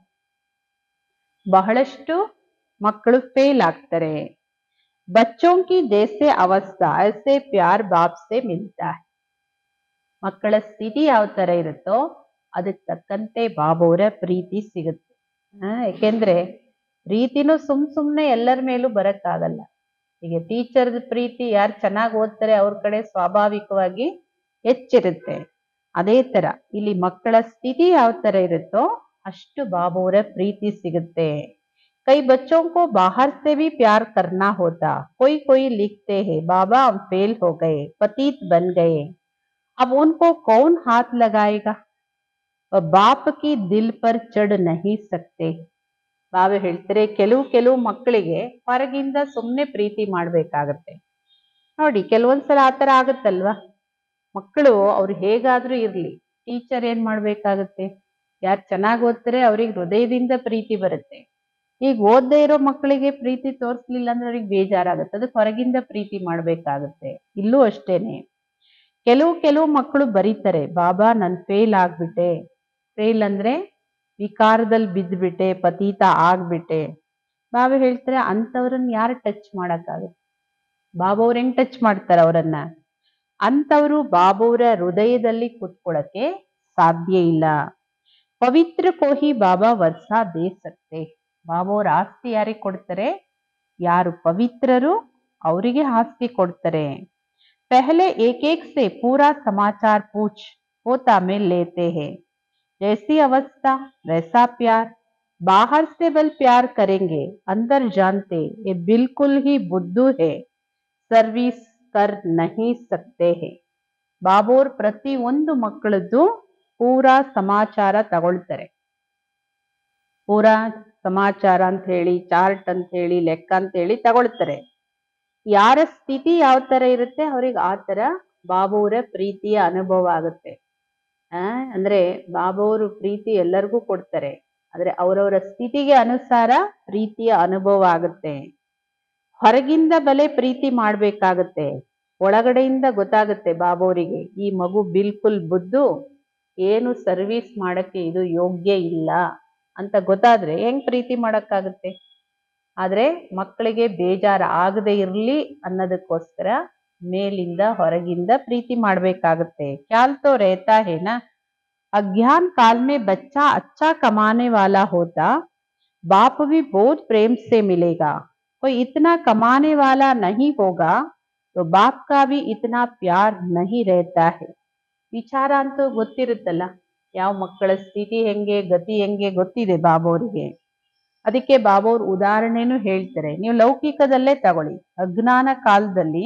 S1: ಬಹಳಷ್ಟು ಮಕ್ಕಳು ಫೇಲ್ ಆಗ್ತಾರೆ. बच्चों की जैसे अवस्था ऐसे प्यार बाप से मिलता है. ಮಕ್ಕಳ ಸ್ಥಿತಿ ಯಾವ ತರ ಇರುತ್ತೋ ಅದಕ್ಕೆ ತಕ್ಕಂತೆ ಬಾಬೋರ ಪ್ರೀತಿ ಸಿಗುತ್ತೆ. ಯಾಕೆಂದ್ರೆ ಪ್ರೀತಿನೂ ಸುಮ್ನೆ ಎಲ್ಲರ ಮೇಲೂ ಬರಕ್ಕಾಗಲ್ಲ. ಈಗ ಟೀಚರ್ದ ಪ್ರೀತಿ ಯಾರು ಚೆನ್ನಾಗಿ ಓದ್ತಾರೆ ಅವ್ರ ಕಡೆ ಸ್ವಾಭಾವಿಕವಾಗಿ ಹೆಚ್ಚಿರುತ್ತೆ. ಅದೇ ತರ ಇಲ್ಲಿ ಮಕ್ಕಳ ಸ್ಥಿತಿ ಯಾವ ತರ ಇರುತ್ತೋ ಅಷ್ಟು ಬಾಬೋರ ಪ್ರೀತಿ ಸಿಗುತ್ತೆ. कई बच्चों को बाहर से भी प्यार करना होता, कोई लिखते हैं बाबा हम फेल हो गए, पतित बन गए, अब उनको कौन हाथ लगाएगा, बाप की दिल पर चढ़ नहीं सकते. ಬಾಬಾ ಹೇಳ್ತಾರೆ, ಕೆಲವು ಮಕ್ಕಳಿಗೆ ಹೊರಗಿಂದ ಸುಮ್ಮನೆ ಪ್ರೀತಿ ಮಾಡ್ಬೇಕಾಗತ್ತೆ. ನೋಡಿ ಕೆಲವೊಂದ್ಸಲ ಆತರ ಆಗುತ್ತಲ್ವಾ, ಮಕ್ಕಳು ಅವ್ರು ಹೇಗಾದ್ರೂ ಇರ್ಲಿ, ಟೀಚರ್ ಏನ್ ಮಾಡ್ಬೇಕಾಗತ್ತೆ, ಯಾರು ಚೆನ್ನಾಗಿ ಓದ್ತಾರೆ ಅವ್ರಿಗೆ ಹೃದಯದಿಂದ ಪ್ರೀತಿ ಬರುತ್ತೆ. ಈಗ ಓದದೇ ಇರೋ ಮಕ್ಕಳಿಗೆ ಪ್ರೀತಿ ತೋರಿಸ್ಲಿಲ್ಲ ಅಂದ್ರೆ ಅವ್ರಿಗೆ ಬೇಜಾರಾಗುತ್ತೆ, ಅದಕ್ಕೆ ಹೊರಗಿಂದ ಪ್ರೀತಿ ಮಾಡ್ಬೇಕಾಗುತ್ತೆ. ಇಲ್ಲೂ ಅಷ್ಟೇನೆ, ಕೆಲವು ಮಕ್ಕಳು ಬರೀತಾರೆ, ಬಾಬಾ ನನ್ ಫೇಲ್ ಆಗ್ಬಿಟ್ಟೆ. ಫೇಲ್ ಅಂದ್ರೆ ವಿಕಾರದಲ್ಲಿ ಬಿದ್ದ್ಬಿಟ್ಟೆ, ಪತೀತ ಆಗ್ಬಿಟ್ಟೆ. ಬಾಬಾ ಹೇಳ್ತಾರೆ, ಅಂಥವ್ರನ್ನ ಯಾರು ಟಚ್ ಮಾಡಕ್ಕಾಗುತ್ತೆ, ಬಾಬಾ ಅವ್ರ ಹೆಂಗ್ ಟಚ್ ಮಾಡ್ತಾರ ಅವರನ್ನ? ಅಂಥವ್ರು ಬಾಬೋರ ಹೃದಯದಲ್ಲಿ ಕೂತ್ಕೊಳ್ಳಕ್ಕೆ ಸಾಧ್ಯ ಇಲ್ಲ. ಪವಿತ್ರ ಕೋಹಿ ಬಾಬಾ ವರ್ಷ ದೇ ಸಕ್ತೆ. ಬಾಬಾ ಅವ್ರ ಆಸ್ತಿ ಯಾರಿಗೆ ಕೊಡ್ತಾರೆ? ಯಾರು ಪವಿತ್ರರು ಅವರಿಗೆ ಆಸ್ತಿ ಕೊಡ್ತಾರೆ. पहले एक से पूरा समाचार पूछ होता में लेते हैं, जैसी अवस्था वैसा प्यार, बाहर से बल प्यार करेंगे, अंदर जानते ये बिल्कुल ही बुद्धू है, सर्विस कर नहीं सकते हैं. ಬಾಬೋರ್ ಪ್ರತಿ ಒಂದು ಮಕ್ಕಳದ್ದು ಪೂರಾ ಸಮಾಚಾರ ತಗೊಳ್ತಾರೆ. ಪೂರಾ ಸಮಾಚಾರ ಅಂತ ಹೇಳಿ, ಚಾರ್ಟ್ ಅಂತ ಹೇಳಿ, ಲೆಕ್ಕ ಅಂತ ಹೇಳಿ ತಗೊಳ್ತಾರೆ. ಯಾರ ಸ್ಥಿತಿ ಯಾವ ತರ ಇರುತ್ತೆ ಅವ್ರಿಗೆ ಆ ತರ ಬಾಬೋರ ಪ್ರೀತಿಯ ಅನುಭವ ಆಗುತ್ತೆ. ಅಂದ್ರೆ ಬಾಬೋರು ಪ್ರೀತಿ ಎಲ್ಲರಿಗೂ ಕೊಡ್ತಾರೆ, ಆದ್ರೆ ಅವರವರ ಸ್ಥಿತಿಗೆ ಅನುಸಾರ ಪ್ರೀತಿಯ ಅನುಭವ ಆಗುತ್ತೆ. ಹೊರಗಿಂದ ಬಲೆ ಪ್ರೀತಿ ಮಾಡ್ಬೇಕಾಗತ್ತೆ, ಒಳಗಡೆಯಿಂದ ಗೊತ್ತಾಗುತ್ತೆ ಬಾಬೋರಿಗೆ ಈ ಮಗು ಬಿಲ್ಕುಲ್ ಬುದ್ದು, ಏನು ಸರ್ವಿಸ್ ಮಾಡಕ್ಕೆ ಇದು ಯೋಗ್ಯ ಇಲ್ಲ ಅಂತ ಗೊತ್ತಾದ್ರೆ ಹೆಂಗ್ ಪ್ರೀತಿ ಮಾಡಕ್ಕಾಗುತ್ತೆ. ಆದ್ರೆ ಮಕ್ಕಳಿಗೆ ಬೇಜಾರು ಆಗದೆ ಇರ್ಲಿ ಅನ್ನೋದಕ್ಕೋಸ್ಕರ ಮೇಲಿಂದ ಹೊರಗಿಂದ ಪ್ರೀತಿ ಮಾಡ್ಬೇಕಾಗತ್ತೆ. ख्याल तो रहता है ना, अज्ञान काल में बच्चा अच्छा कमाने वाला होता, बाप भी बहुत प्रेम से मिलेगा, कोई इतना कमाने वाला नहीं होगा तो बाप का भी इतना प्यार नहीं रहता है. ವಿಚಾರ ಅಂತೂ ಗೊತ್ತಿರುತ್ತಲ್ಲ, ಯಾವ ಮಕ್ಕಳ ಸ್ಥಿತಿ ಹೆಂಗೆ, ಗತಿ ಹೆಂಗೆ ಗೊತ್ತಿದೆ ಬಾಬೋರಿಗೆ. ಅದಕ್ಕೆ ಬಾಬೋರ್ ಉದಾಹರಣೆನೂ ಹೇಳ್ತಾರೆ. ನೀವು ಲೌಕಿಕದಲ್ಲೇ ತಗೊಳ್ಳಿ, ಅಜ್ಞಾನ ಕಾಲದಲ್ಲಿ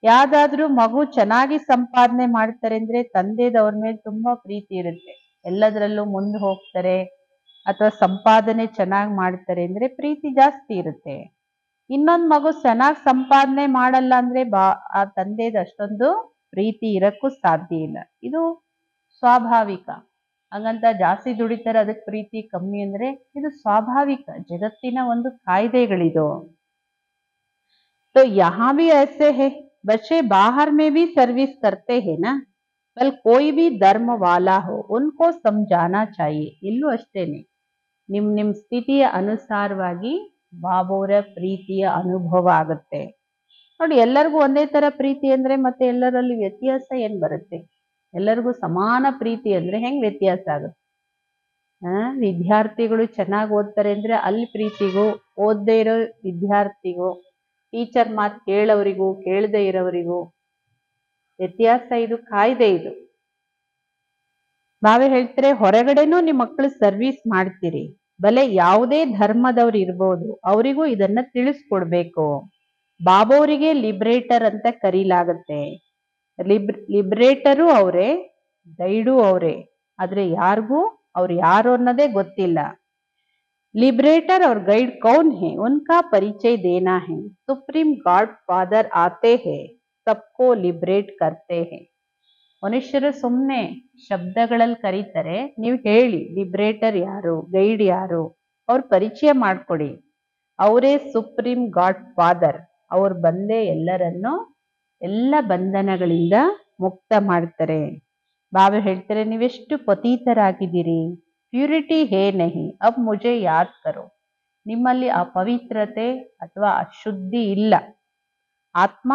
S1: ಯಾವ್ದಾದ್ರೂ ಮಗು ಚೆನ್ನಾಗಿ ಸಂಪಾದನೆ ಮಾಡ್ತಾರೆ ಅಂದ್ರೆ ತಂದೆದವ್ರ ಮೇಲೆ ತುಂಬಾ ಪ್ರೀತಿ ಇರುತ್ತೆ, ಎಲ್ಲದರಲ್ಲೂ ಮುಂದೆ ಹೋಗ್ತಾರೆ, ಅಥವಾ ಸಂಪಾದನೆ ಚೆನ್ನಾಗಿ ಮಾಡ್ತಾರೆ ಅಂದ್ರೆ ಪ್ರೀತಿ ಜಾಸ್ತಿ ಇರುತ್ತೆ. ಇನ್ನೊಂದು ಮಗು ಚೆನ್ನಾಗಿ ಸಂಪಾದನೆ ಮಾಡಲ್ಲ ಅಂದ್ರೆ ಆ ತಂದೆದ ಅಷ್ಟೊಂದು ಪ್ರೀತಿ ಇರಕ್ಕೂ ಸಾಧ್ಯ ಇಲ್ಲ. ಇದು ಸ್ವಾಭಾವಿಕ. ಹಂಗಂತ ಜಾಸ್ತಿ ದುಡಿತಾರೆ ಅದಕ್ಕೆ ಪ್ರೀತಿ ಕಮ್ಮಿ ಅಂದ್ರೆ ಇದು ಸ್ವಾಭಾವಿಕ, ಜಗತ್ತಿನ ಒಂದು ಕಾಯ್ದೆಗಳಿದು. तो यहाँ भी ऐसे है, बच्चे बाहर में भी सर्विस करते हैं ना, कल कोई भी धर्म वाला हो उनको समझाना चाहिए. ಇಲ್ಲೂ ಅಷ್ಟೇನೆ, ನಿಮ್ ಸ್ಥಿತಿಯ ಅನುಸಾರವಾಗಿ ಬಾಬೋರ ಪ್ರೀತಿಯ ಅನುಭವ ಆಗುತ್ತೆ. ನೋಡಿ ಎಲ್ಲರಿಗೂ ಒಂದೇ ತರ ಪ್ರೀತಿ ಅಂದ್ರೆ ಮತ್ತೆ ಎಲ್ಲರಲ್ಲಿ ವ್ಯತ್ಯಾಸ ಏನ್ ಬರುತ್ತೆ? ಎಲ್ಲರಿಗೂ ಸಮಾನ ಪ್ರೀತಿ ಅಂದ್ರೆ ಹೆಂಗ್ ವ್ಯತ್ಯಾಸ ಆಗುತ್ತೆ? ವಿದ್ಯಾರ್ಥಿಗಳು ಚೆನ್ನಾಗಿ ಓದ್ತಾರೆ ಅಂದ್ರೆ ಅಲ್ಲಿ ಪ್ರೀತಿಗೂ, ಓದದೇ ಇರೋ ವಿದ್ಯಾರ್ಥಿಗೂ, ಟೀಚರ್ ಮಾತು ಕೇಳೋರಿಗೂ ಕೇಳದೆ ಇರೋರಿಗೂ ವ್ಯತ್ಯಾಸ, ಇದು ಕಾಯ್ದೆ ಇದು. ಬಾವೆ ಹೇಳ್ತಾರೆ ಹೊರಗಡೆನೂ ನಿಮ್ಮ ಮಕ್ಕಳು ಸರ್ವಿಸ್ ಮಾಡ್ತೀರಿ, ಬಲೆ ಯಾವುದೇ ಧರ್ಮದವ್ರು ಇರ್ಬೋದು, ಅವರಿಗೂ ಇದನ್ನ ತಿಳಿಸ್ಕೊಡ್ಬೇಕು. ಬಾಬೋರಿಗೆ ಲಿಬ್ರೇಟರ್ ಅಂತ ಕರೀಲಾಗತ್ತೆ. ಲಿಬ್ರೇಟರು ಅವರೇ, ಗೈಡು ಅವರೇ, ಆದ್ರೆ ಯಾರಿಗೂ ಅವ್ರು ಯಾರು ಅನ್ನೋದೇ ಗೊತ್ತಿಲ್ಲ. लिबरेटर और गाइड कौन है, उनका परिचय देना है. सुप्रीम गॉड फादर आते हैं, सबको लिबरेट करते हैं. ಮನುಷ್ಯರು ಸುಮ್ಮನೆ ಶಬ್ದಗಳಲ್ಲಿ ಕರೀತಾರೆ, ನೀವು ಹೇಳಿ ಲಿಬ್ರೇಟರ್ ಯಾರು, ಗೈಡ್ ಯಾರು, ಅವ್ರ ಪರಿಚಯ ಮಾಡ್ಕೊಡಿ. ಅವರೇ ಸುಪ್ರೀಂ ಗಾಡ್ ಫಾದರ್, ಅವ್ರು ಬಂದೇ ಎಲ್ಲರನ್ನು ಎಲ್ಲ ಬಂಧನಗಳಿಂದ ಮುಕ್ತ ಮಾಡ್ತಾರೆ. ಬಾಬಾ ಹೇಳ್ತಾರೆ ನೀವೆಷ್ಟು ಪತೀತರಾಗಿದ್ದೀರಿ, ಪ್ಯೂರಿಟಿ ಹೇ ನಹಿ ಅಬ್ ಮುಜೆ ಯಾದ್ ಕರೋ. ನಿಮ್ಮಲ್ಲಿ ಅಪವಿತ್ರತೆ ಅಥವಾ ಅಶುದ್ಧಿ ಇಲ್ಲ, ಆತ್ಮ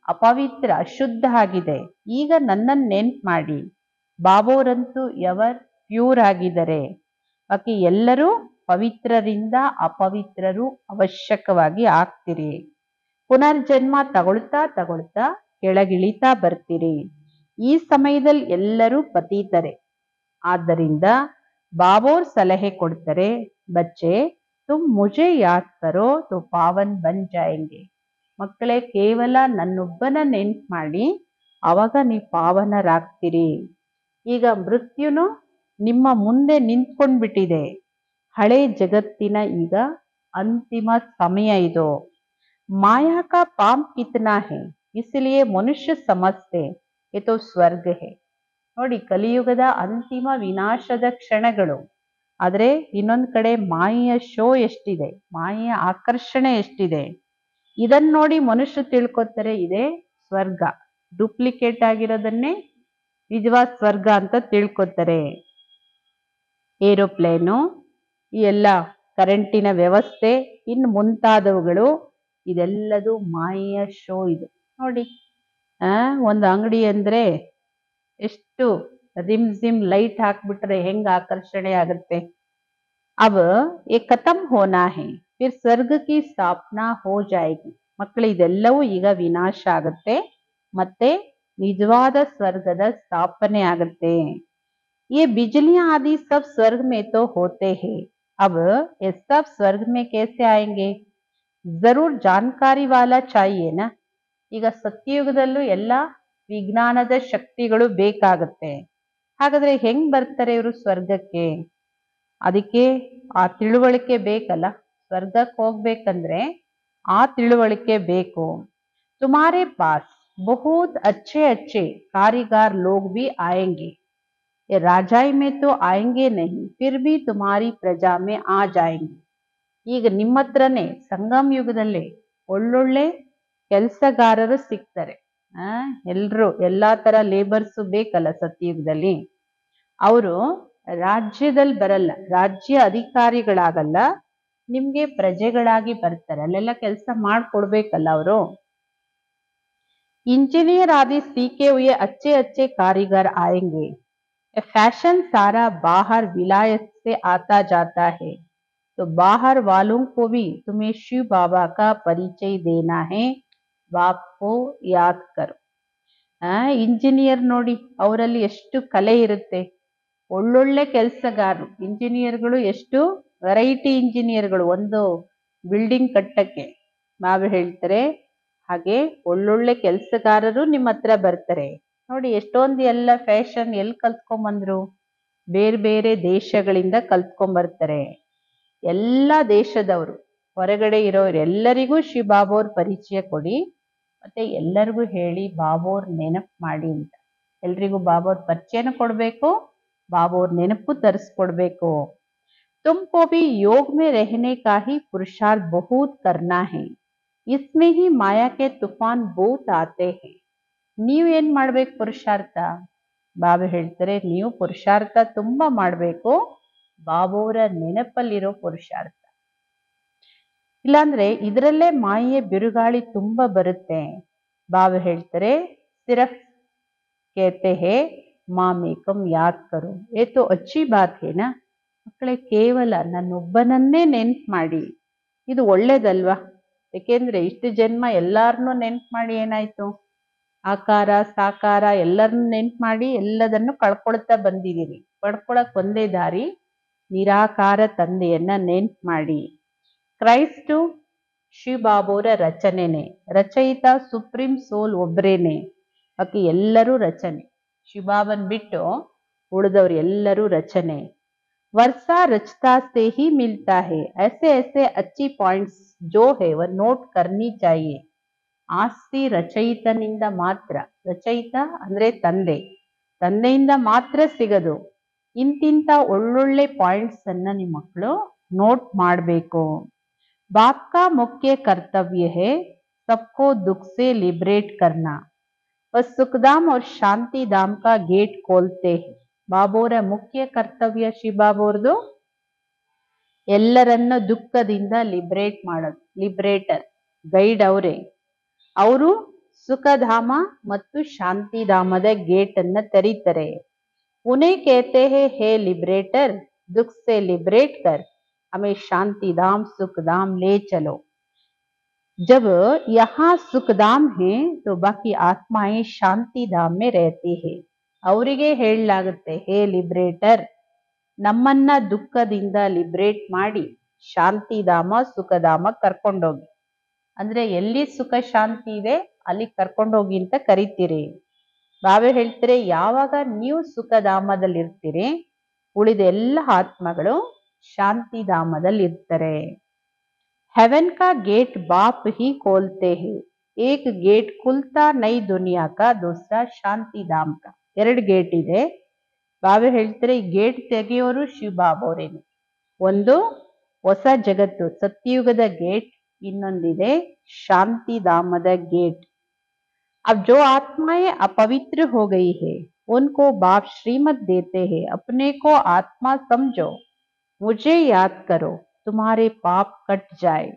S1: ಅಪವಿತ್ರ ಅಶುದ್ಧ ಆಗಿದೆ, ಈಗ ನನ್ನನ್ನು ನೆನ್ಪು ಮಾಡಿ. ಬಾಬೋರಂತೂ ಎವರ್ ಪ್ಯೂರ್ ಆಗಿದ್ದಾರೆ, ಬಾಕಿ ಎಲ್ಲರೂ ಪವಿತ್ರರಿಂದ ಅಪವಿತ್ರರು ಅವಶ್ಯಕವಾಗಿ ಆಗ್ತೀರಿ. ಪುನರ್ಜನ್ಮ ತಗೊಳ್ತಾ ತಗೊಳ್ತಾ ಕೆಳಗಿಳಿತಾ ಬರ್ತೀರಿ. ಈ ಸಮಯದಲ್ಲಿ ಎಲ್ಲರೂ ಪತೀತರೆ. ಆದ್ದರಿಂದ ಬಾಬೋರ್ ಸಲಹೆ ಕೊಡ್ತಾರೆ, ಬಚ್ಚೆ ತುಮ್ ಮುಜೆ ಯಾದ್ ಕರೋ ತೋ ಪಾವನ್ ಬನ್ ಜಾಯೆಂಗೆ. ಮಕ್ಕಳೇ ಕೇವಲ ನನ್ನೊಬ್ಬನ ನೆನ್ಪು ಮಾಡಿ, ಅವಾಗ ನೀವು ಪಾವನರಾಗ್ತೀರಿ. ಈಗ ಮೃತ್ಯುನು ನಿಮ್ಮ ಮುಂದೆ ನಿಂತ್ಕೊಂಡ್ಬಿಟ್ಟಿದೆ. ಹಳೆ ಜಗತ್ತಿನ ಈಗ ಅಂತಿಮ ಸಮಯ ಇದು. ಮಾಯಾ ಕಾ ಪಾಮ್ ಕಿತ್ನಾ ಹೇ, ಇಸ್ಲಿಯೇ ಮನುಷ್ಯ ಸಮಸ್ತೆ ಇದು ಸ್ವರ್ಗ ಹೇ. ನೋಡಿ, ಕಲಿಯುಗದ ಅಂತಿಮ ವಿನಾಶದ ಕ್ಷಣಗಳು. ಆದ್ರೆ ಇನ್ನೊಂದ್ ಕಡೆ ಮಾಯೆಯ ಶೋ ಎಷ್ಟಿದೆ, ಮಾಯೆಯ ಆಕರ್ಷಣೆ ಎಷ್ಟಿದೆ. ಇದನ್ನ ನೋಡಿ ಮನುಷ್ಯ ತಿಳ್ಕೊತಾರೆ ಇದೇ ಸ್ವರ್ಗ, ಡೂಪ್ಲಿಕೇಟ್ ಆಗಿರೋದನ್ನೇ ನಿಜವಾದ ಸ್ವರ್ಗ ಅಂತ ತಿಳ್ಕೊತಾರೆ. ಏರೋಪ್ಲೇನು, ಈ ಎಲ್ಲ ಕರೆಂಟಿನ ವ್ಯವಸ್ಥೆ, ಇನ್ನು ಮುಂತಾದವುಗಳು, ಇದೆಲ್ಲದು ಮಾಯೆಯ ಶೋ ಇದು. ನೋಡಿ, ಒಂದು ಅಂಗಡಿ ಅಂದ್ರೆ ಎಷ್ಟು ರಿಮ್ ಜಿಮ್ ಲೈಟ್ ಹಾಕ್ಬಿಟ್ರೆ ಹೆಂಗ್ ಆಕರ್ಷಣೆ ಆಗುತ್ತೆ. अब ये खत्म होना है, फिर स्वर्ग की स्थापना हो जाएगी. ಮಕ್ಕಳು ಇದೆಲ್ಲವೂ ಈಗ ವಿನಾಶ ಆಗುತ್ತೆ, ಮತ್ತೆ ನಿಜವಾದ ಸ್ವರ್ಗದ ಸ್ಥಾಪನೆ ಆಗುತ್ತೆ. ये बिजलियां आदि सब स्वर्ग में तो होते हैं, अब ये सब स्वर्ग में कैसे आएंगे, जरूर जानकारी वाला चाहिए ना. ಈಗ ಸತ್ಯಯುಗದಲ್ಲೂ ಎಲ್ಲ ವಿಜ್ಞಾನದ ಶಕ್ತಿಗಳು ಬೇಕಾಗುತ್ತೆ. ಹಾಗಾದ್ರೆ ಹೆಂಗ್ ಬರ್ತಾರೆ ಇವರು ಸ್ವರ್ಗಕ್ಕೆ? ಅದಕ್ಕೆ ಆ ತಿಳುವಳಿಕೆ ಬೇಕಲ್ಲ. ಸ್ವರ್ಗಕ್ಕೆ ಹೋಗ್ಬೇಕಂದ್ರೆ ಆ ತಿಳುವಳಿಕೆ ಬೇಕು. ತುಮಾರೆ ಪಾಸ್ ಬಹುತ್ ಅಚ್ಚೆ ಅಚ್ಚೆ ಕಾರಿಗಾರ್ ಲೋಗ್ ಭಿ ಆಯೆಂಗೆ, ರಾಜಾಯಿ ಮೇ ತೋ ಆಯೆಂಗೆ ನಹಿ, ಫಿರ್ ಭಿ ತುಮಾರಿ ಪ್ರಜಾ ಮೇ ಆ ಜಾಯೆಂಗೆ. ಈಗ ನಿಮ್ಮ ಹತ್ರನೇ ಸಂಗಮ್ ಯುಗದಲ್ಲಿ ಒಳ್ಳೊಳ್ಳೆ ಕೆಲಸಗಾರರು ಸಿಗ್ತಾರೆ. ಎಲ್ರು ಎಲ್ಲಾ ತರ ಲೇಬರ್ಸು ಬೇಕಲ್ಲ ಸತ್ಯಯುಗದಲ್ಲಿ. ಅವರು ರಾಜ್ಯದಲ್ಲಿ ಬರಲ್ಲ, ರಾಜ್ಯ ಅಧಿಕಾರಿಗಳಾಗಲ್ಲ, ನಿಮ್ಗೆ ಪ್ರಜೆಗಳಾಗಿ ಬರ್ತಾರೆ. ಅಲ್ಲೆಲ್ಲ ಕೆಲಸ ಮಾಡ್ಕೊಡ್ಬೇಕಲ್ಲ ಅವರು. इंजीनियर आदि सीखे हुए अच्छे अच्छे कारीगर आएंगे, फैशन सारा बाहर विलायत से आता जाता है, तो बाहर वालों को भी तुम्हें शिव बाबा का परिचय देना है, बाप को याद करो. ಇಂಜಿನಿಯರ್ ನೋಡಿ, ಅವರಲ್ಲಿ ಎಷ್ಟು ಕಲೆ ಇರುತ್ತೆ. ಒಳ್ಳೊಳ್ಳೆ ಕೆಲಸಗಾರರು ಇಂಜಿನಿಯರ್ಗಳು, ಎಷ್ಟು ವೆರೈಟಿ ಇಂಜಿನಿಯರ್ಗಳು ಒಂದು ಬಿಲ್ಡಿಂಗ್ ಕಟ್ಟಕ್ಕೆ. ನಾವು ಹೇಳ್ತಾರೆ ಹಾಗೆ ಒಳ್ಳೊಳ್ಳೆ ಕೆಲಸಗಾರರು ನಿಮ್ಮ ಹತ್ರ ಬರ್ತಾರೆ. ನೋಡಿ, ಎಷ್ಟೊಂದು ಎಲ್ಲ ಫ್ಯಾಷನ್ ಎಲ್ಲಿ ಕಲ್ತ್ಕೊಂಡ್ಬಂದ್ರು, ಬೇರೆ ಬೇರೆ ದೇಶಗಳಿಂದ ಕಲ್ತ್ಕೊಂಡ್ಬರ್ತಾರೆ. ಎಲ್ಲ ದೇಶದವರು, ಹೊರಗಡೆ ಇರೋರು ಎಲ್ಲರಿಗೂ ಶ್ರೀ ಬಾಬೋರ್ ಪರಿಚಯ ಕೊಡಿ, ಮತ್ತೆ ಎಲ್ಲರಿಗೂ ಹೇಳಿ ಬಾಬೋರ್ ನೆನಪು ಮಾಡಿ ಅಂತ. ಎಲ್ರಿಗೂ ಬಾಬೋರ್ ಪರಿಚಯನ ಕೊಡ್ಬೇಕು, ಬಾಬೋರ್ ನೆನಪು ತರಿಸ್ಕೊಡ್ಬೇಕು. ತುಮ್ಕೋ ಭಿ ಯೋಗ ಮೇ ರಹನೆ ಕಾ ಹಿ ಪುರುಷಾರ್ಥ ಬಹುತ್ ಕರ್ನಾ ಹೈ, ಇಸ್ಮೇ ಹಿ ಮಾಯಾ ಕೆ ತುಫಾನ್ ಬಹುತ್ ಆತೆ ಹೈ. ನೀವು ಏನ್ ಮಾಡ್ಬೇಕು ಪುರುಷಾರ್ಥ? ಬಾಬಾ ಹೇಳ್ತಾರೆ ನೀವು ಪುರುಷಾರ್ಥ ತುಂಬಾ ಮಾಡ್ಬೇಕು, ಬಾಬೋರ ನೆನಪಲ್ಲಿರೋ ಪುರುಷಾರ್ಥ. ಇಲ್ಲಾಂದ್ರೆ ಇದರಲ್ಲೇ ಮಾಯೆಯ ಬಿರುಗಾಳಿ ತುಂಬಾ ಬರುತ್ತೆ. ಬಾಬಾ ಹೇಳ್ತಾರೆ ಸಿರಫ್ ಕೇತೆ ಹೇ ಮಾಮೇಕಂ ಯಾದ್ ಕರೋ, ಏ ತೋ ಅಚ್ಚಿ ಬಾತ್ ಹೇನಾ. ಮಕ್ಕಳೇ ಕೇವಲ ನನ್ನೊಬ್ಬನನ್ನೇ ನೆನ್ಪು ಮಾಡಿ, ಇದು ಒಳ್ಳೇದಲ್ವಾ? ಯಾಕೆಂದ್ರೆ ಇಷ್ಟು ಜನ್ಮ ಎಲ್ಲಾರನ್ನೂ ನೆನ್ಪು ಮಾಡಿ ಏನಾಯ್ತು, ಆಕಾರ ಸಾಕಾರ ಎಲ್ಲರನ್ನು ನೆನ್ಪು ಮಾಡಿ ಎಲ್ಲದನ್ನು ಕಳ್ಕೊಳ್ತಾ ಬಂದಿದ್ದೀರಿ. ಪಡ್ಕೊಳಕ್ ಒಂದೇ ದಾರಿ, ನಿರಾಕಾರ ತಂದೆಯನ್ನ ನೆನ್ಪು ಮಾಡಿ. ಕ್ರೈಸ್ಟು ಶಿವಬಾಬೋರ ರಚನೆನೆ, ರಚಯಿತ ಸುಪ್ರೀಂ ಸೋಲ್ ಒಬ್ರೇನೆ. ಬಾಕಿ ಎಲ್ಲರೂ ರಚನೆ, ಶಿವಬಾಬನ್ ಬಿಟ್ಟು ಉಳಿದವ್ರು ಎಲ್ಲರೂ ರಚನೆ. वर्षा रचता से ही मिलता है, ऐसे ऐसे अच्छी पॉइंट्स जो है वह नोट करनी चाहिए. ಆಸ್ತಿ ರಚಯಿತನಿಂದ ಮಾತ್ರ, ರಚಯಿತ ಅಂದ್ರೆ ತಂದೆ, ತಂದೆಯಿಂದ ಮಾತ್ರ ಸಿಗದು. ಇಂತಿಂತ ಒಳ್ಳೊಳ್ಳೆ ಪಾಯಿಂಟ್ಸ್ ಅನ್ನ ನಿಮ್ಮ ಮಕ್ಕಳು ನೋಟ್ ಮಾಡಬೇಕು. ಬಾಪ್ ಕಾ ಮುಖ್ಯ ಕರ್ತವ್ಯ है सबको दुख से लिबरेट करना, वह सुखधाम और शांति धाम का गेट खोलते हैं. ಬಾಬೋರ ಮುಖ್ಯ ಕರ್ತವ್ಯ ಶಿವಬಾಬೋರ್ದು ಎಲ್ಲರನ್ನ ದುಃಖದಿಂದ ಲಿಬ್ರೇಟ್ ಮಾಡೋದು. ಲಿಬ್ರೇಟರ್, ಗೈಡ್ ಅವರೇ. ಅವರು ಸುಖಧಾಮ ಮತ್ತು ಶಾಂತಿಧಾಮದ ಗೇಟ್ ಅನ್ನ ತೆರೀತಾರೆ. ಉನ್ಹೇ कहते हैं हे लिबरेटर, दुख से लिबरेट कर हमें शांति धाम सुख धाम ले चलो. जब यहाँ सुखधाम है तो बाकी आत्माएं शांति धाम में रहती है. ಅವರಿಗೆ ಹೇಳಲಾಗುತ್ತೆ, ಹೇ ಲಿಬ್ರೇಟರ್, ನಮ್ಮನ್ನ ದುಃಖದಿಂದ ಲಿಬ್ರೇಟ್ ಮಾಡಿ ಶಾಂತಿಧಾಮ ಸುಖಧಾಮ ಕರ್ಕೊಂಡೋಗಿ. ಅಂದ್ರೆ ಎಲ್ಲಿ ಸುಖ ಶಾಂತಿ ಇದೆ ಅಲ್ಲಿ ಕರ್ಕೊಂಡೋಗಿ ಅಂತ ಕರಿತೀರಿ. ಬಾಬೆ ಹೇಳ್ತಾರೆ, ಯಾವಾಗ ನೀವು ಸುಖಧಾಮದಲ್ಲಿ ಇರ್ತೀರಿ, ಉಳಿದ ಎಲ್ಲ ಆತ್ಮಗಳು ಶಾಂತಿಧಾಮದಲ್ಲಿ ಇರ್ತಾರೆ. ಹೆವೆನ್ ಕಾ ಗೇಟ್ ಬಾಪ್ ಹಿ ಖೋಲ್ತೆ ಹೇ, ಏಕ್ ಗೇಟ್ ಖುಲ್ತಾ ನೈ ದುನಿಯಾ ಕಾ, ದೂಸರಾ ಶಾಂತಿಧಾಮ್ ಕಾ. ಎರಡು ಗೇಟ್ ಇದೆ. ಬಾಬೆ ಹೇಳ್ತಾರೆ, ಈ ಗೇಟ್ ತೆಗೆಯೋರು ಶಿವಬಾಬೋರೇನೆ. ಒಂದು ಹೊಸ ಜಗತ್ತು ಸತ್ಯಯುಗದ ಗೇಟ್, ಇನ್ನೊಂದಿದೆ ಶಾಂತಿಧಾಮದ ಗೇಟ್. अब जो आत्माएं अपवित्र हो गई है उनको बाप श्रीमत देते हैं, अपने को आत्मा समझो, मुझे याद करो, तुम्हारे पाप कट जाए.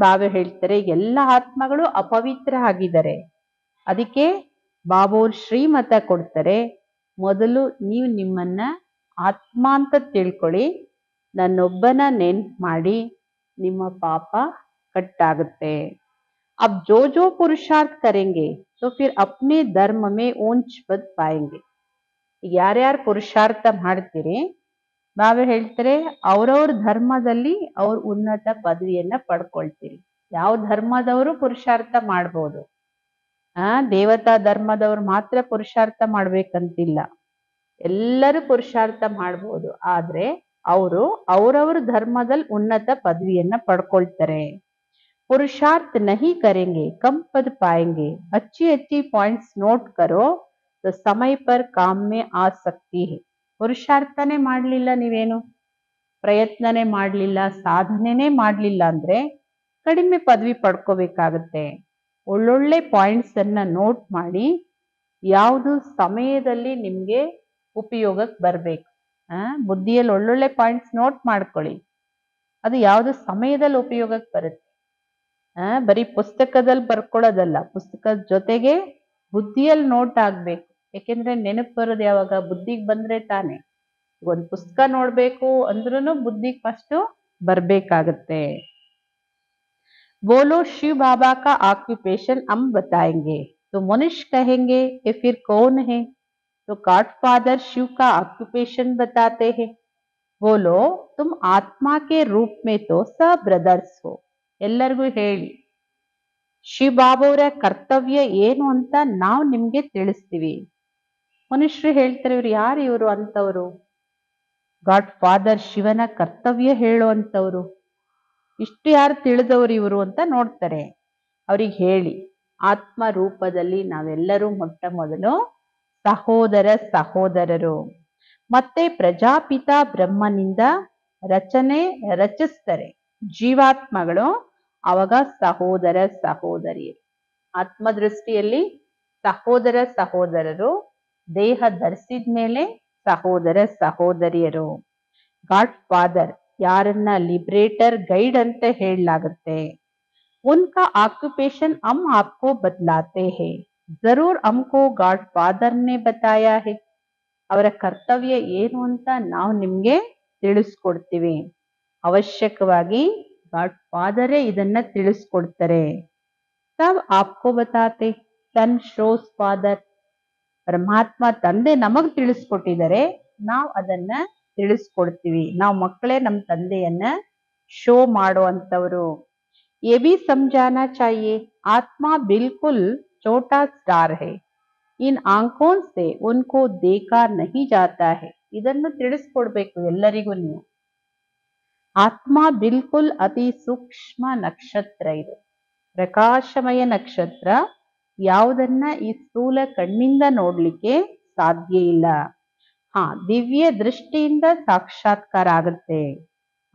S1: ಬಾಬೆ ಹೇಳ್ತಾರೆ, ಎಲ್ಲ ಆತ್ಮಗಳು ಅಪವಿತ್ರ ಆಗಿದ್ದಾರೆ, ಅದಕ್ಕೆ ಬಾಬೋರ್ ಶ್ರೀಮತ ಕೊಡ್ತಾರೆ, ಮೊದಲು ನೀವು ನಿಮ್ಮನ್ನ ಆತ್ಮ ಅಂತ ತಿಳ್ಕೊಳ್ಳಿ, ನನ್ನೊಬ್ಬನ ನೆನ್ಪು ಮಾಡಿ, ನಿಮ್ಮ ಪಾಪ ಕಟ್ಟಾಗುತ್ತೆ. अब जो जो पुरुषार्थ करेंगे तो फिर अपने धर्म में ऊंच पद पाएंगे. ಯಾರ್ಯಾರು ಪುರುಷಾರ್ಥ ಮಾಡ್ತೀರಿ, ಬಾಬೆ ಹೇಳ್ತಾರೆ, ಅವ್ರವ್ರ ಧರ್ಮದಲ್ಲಿ ಅವ್ರ ಉನ್ನತ ಪದವಿಯನ್ನ ಪಡ್ಕೊಳ್ತೀರಿ. ಯಾವ ಧರ್ಮದವರು ಪುರುಷಾರ್ಥ ಮಾಡ್ಬೋದು. ದೇವತಾ ಧರ್ಮದವ್ರು ಮಾತ್ರ ಪುರುಷಾರ್ಥ ಮಾಡ್ಬೇಕಂತಿಲ್ಲ, ಎಲ್ಲರೂ ಪುರುಷಾರ್ಥ ಮಾಡ್ಬೋದು. ಆದ್ರೆ ಅವರು ಅವ್ರವ್ರ ಧರ್ಮದಲ್ಲಿ ಉನ್ನತ ಪದವಿಯನ್ನ ಪಡ್ಕೊಳ್ತಾರೆ. पुरुषार्थ नहीं करेंगे कम पद पाएंगे, अच्छी अच्छी पॉइंट्स नोट करो तो समय पर काम में आ सकती है. ಪುರುಷಾರ್ಥನೇ ಮಾಡಲಿಲ್ಲ, ನೀವೇನು ಪ್ರಯತ್ನನೇ ಮಾಡಲಿಲ್ಲ, ಸಾಧನೆನೇ ಮಾಡಲಿಲ್ಲ ಅಂದ್ರೆ ಕಡಿಮೆ ಪದವಿ ಪಡ್ಕೋಬೇಕಾಗತ್ತೆ. ಒಳ್ಳೊಳ್ಳೆ ಪಾಯಿಂಟ್ಸ್ ಅನ್ನ ನೋಟ್ ಮಾಡಿ, ಯಾವುದು ಸಮಯದಲ್ಲಿ ನಿಮ್ಗೆ ಉಪಯೋಗಕ್ಕೆ ಬರ್ಬೇಕು. ಬುದ್ಧಿಯಲ್ಲಿ ಒಳ್ಳೊಳ್ಳೆ ಪಾಯಿಂಟ್ಸ್ ನೋಟ್ ಮಾಡ್ಕೊಳ್ಳಿ, ಅದು ಯಾವುದು ಸಮಯದಲ್ಲಿ ಉಪಯೋಗಕ್ಕೆ ಬರುತ್ತೆ. ಬರೀ ಪುಸ್ತಕದಲ್ಲಿ ಬರ್ಕೊಳ್ಳೋದಲ್ಲ, ಪುಸ್ತಕದ ಜೊತೆಗೆ ಬುದ್ಧಿಯಲ್ಲಿ ನೋಟ್ ಆಗ್ಬೇಕು. ಯಾಕೆಂದ್ರೆ ನೆನಪು ಬರೋದು ಯಾವಾಗ, ಬುದ್ಧಿಗೆ ಬಂದ್ರೆ ತಾನೆ. ಒಂದು ಪುಸ್ತಕ ನೋಡ್ಬೇಕು ಅಂದ್ರೂ ಬುದ್ಧಿಗೆ ಫಸ್ಟ್ ಬರ್ಬೇಕಾಗತ್ತೆ. बोलो शिव बाबा का ऑक्यूपेशन हम बताएंगे तो मनुष्य कहेंगे कि फिर कौन है, तो गॉडफादर शिव का ऑक्यूपेशन बताते हैं. बोलो तुम आत्मा के रूप में तो सब ब्रदर्स हो. ಎಲ್ಲರಿಗೂ ಹೇಳಿ, ಶಿವಬಾಬೋರ ಕರ್ತವ್ಯ ಏನು ಅಂತ ನಾವು ನಿಮ್ಗೆ ತಿಳಿಸ್ತೀವಿ. ಮನುಷ್ಯರು ಹೇಳ್ತಾರೆ, ಇವ್ರು ಯಾರು ಇವರು ಅಂತವರು. ಗಾಡ್ ಫಾದರ್ ಶಿವನ ಕರ್ತವ್ಯ ಹೇಳುವಂತವ್ರು, ಇಷ್ಟು ಯಾರು ತಿಳಿದವರು ಇವರು ಅಂತ ನೋಡ್ತಾರೆ. ಅವ್ರಿಗೆ ಹೇಳಿ, ಆತ್ಮ ರೂಪದಲ್ಲಿ ನಾವೆಲ್ಲರೂ ಮೊಟ್ಟ ಮೊದಲು ಸಹೋದರ ಸಹೋದರರು. ಮತ್ತೆ ಪ್ರಜಾಪಿತ ಬ್ರಹ್ಮನಿಂದ ರಚಿಸ್ತಾರೆ ಜೀವಾತ್ಮಗಳು, ಅವಾಗ ಸಹೋದರ ಸಹೋದರಿಯರು. ಆತ್ಮದೃಷ್ಟಿಯಲ್ಲಿ ಸಹೋದರ ಸಹೋದರರು, ದೇಹ ಧರಿಸಿದ ಮೇಲೆ ಸಹೋದರ ಸಹೋದರಿಯರು. ಗಾಡ್ ಫಾದರ್ ಯಾರನ್ನ ಲಿಬ್ರೇಟರ್ ಗೈಡ್ ಅಂತ ಹೇಳಲಾಗುತ್ತೆ. ಉನ್ಕಾ ಆಕ್ಯುಪೇಶನ್ ಹಮ್ ಆಪ್ಕೋ ಬದಲಾತೆ ಹೇ, ಜರೂರ್ ಹಮ್ಕೋ ಗಾಡ್ ಫಾದರ್ನೇ ಬತಾಯಾ ಹೇ. ಅವರ ಕರ್ತವ್ಯ ಏನು ಅಂತ ನಾವು ನಿಮ್ಗೆ ತಿಳಿಸ್ಕೊಡ್ತೀವಿ. ಅವಶ್ಯಕವಾಗಿ ಗಾಡ್ ಫಾದರೇ ಇದನ್ನ ತಿಳಿಸ್ಕೊಡ್ತಾರೆ. ತಬ್ ಆಪ್ಕೋ ಬತಾತೆ, ಸನ್ ಶೋಸ್ ಫಾದರ್. ಪರಮಾತ್ಮ ತಂದೆ ನಮಗ್ ತಿಳಿಸ್ಕೊಟ್ಟಿದ್ದಾರೆ, ನಾವು ಅದನ್ನ ತಿಳಿಸ್ಕೊಡ್ತೀವಿ. ನಾವು ಮಕ್ಕಳೇ ನಮ್ಮ ತಂದೆಯನ್ನ ಶೋ ಮಾಡುವಂತವ್ರು. ये भी समझाना चाहिए, आत्मा बिल्कुल छोटा स्टार है, इन आंखों से उनको देखा नहीं जाता है. ಇದನ್ನು ತಿಳಿಸ್ಕೊಡ್ಬೇಕು ಎಲ್ಲರಿಗೂ ನೀವು. ಆತ್ಮ ಬಿಲ್ಕುಲ್ ಅತಿ ಸೂಕ್ಷ್ಮ ನಕ್ಷತ್ರ, ಇದು ಪ್ರಕಾಶಮಯ ನಕ್ಷತ್ರ. ಯಾವುದನ್ನ ಈ ಸ್ಥೂಲ ಕಣ್ಣಿಂದ ನೋಡ್ಲಿಕ್ಕೆ ಸಾಧ್ಯ ಇಲ್ಲ. ದಿವ್ಯ ದೃಷ್ಟಿಯಿಂದ ಸಾಕ್ಷಾತ್ಕಾರ ಆಗುತ್ತೆ.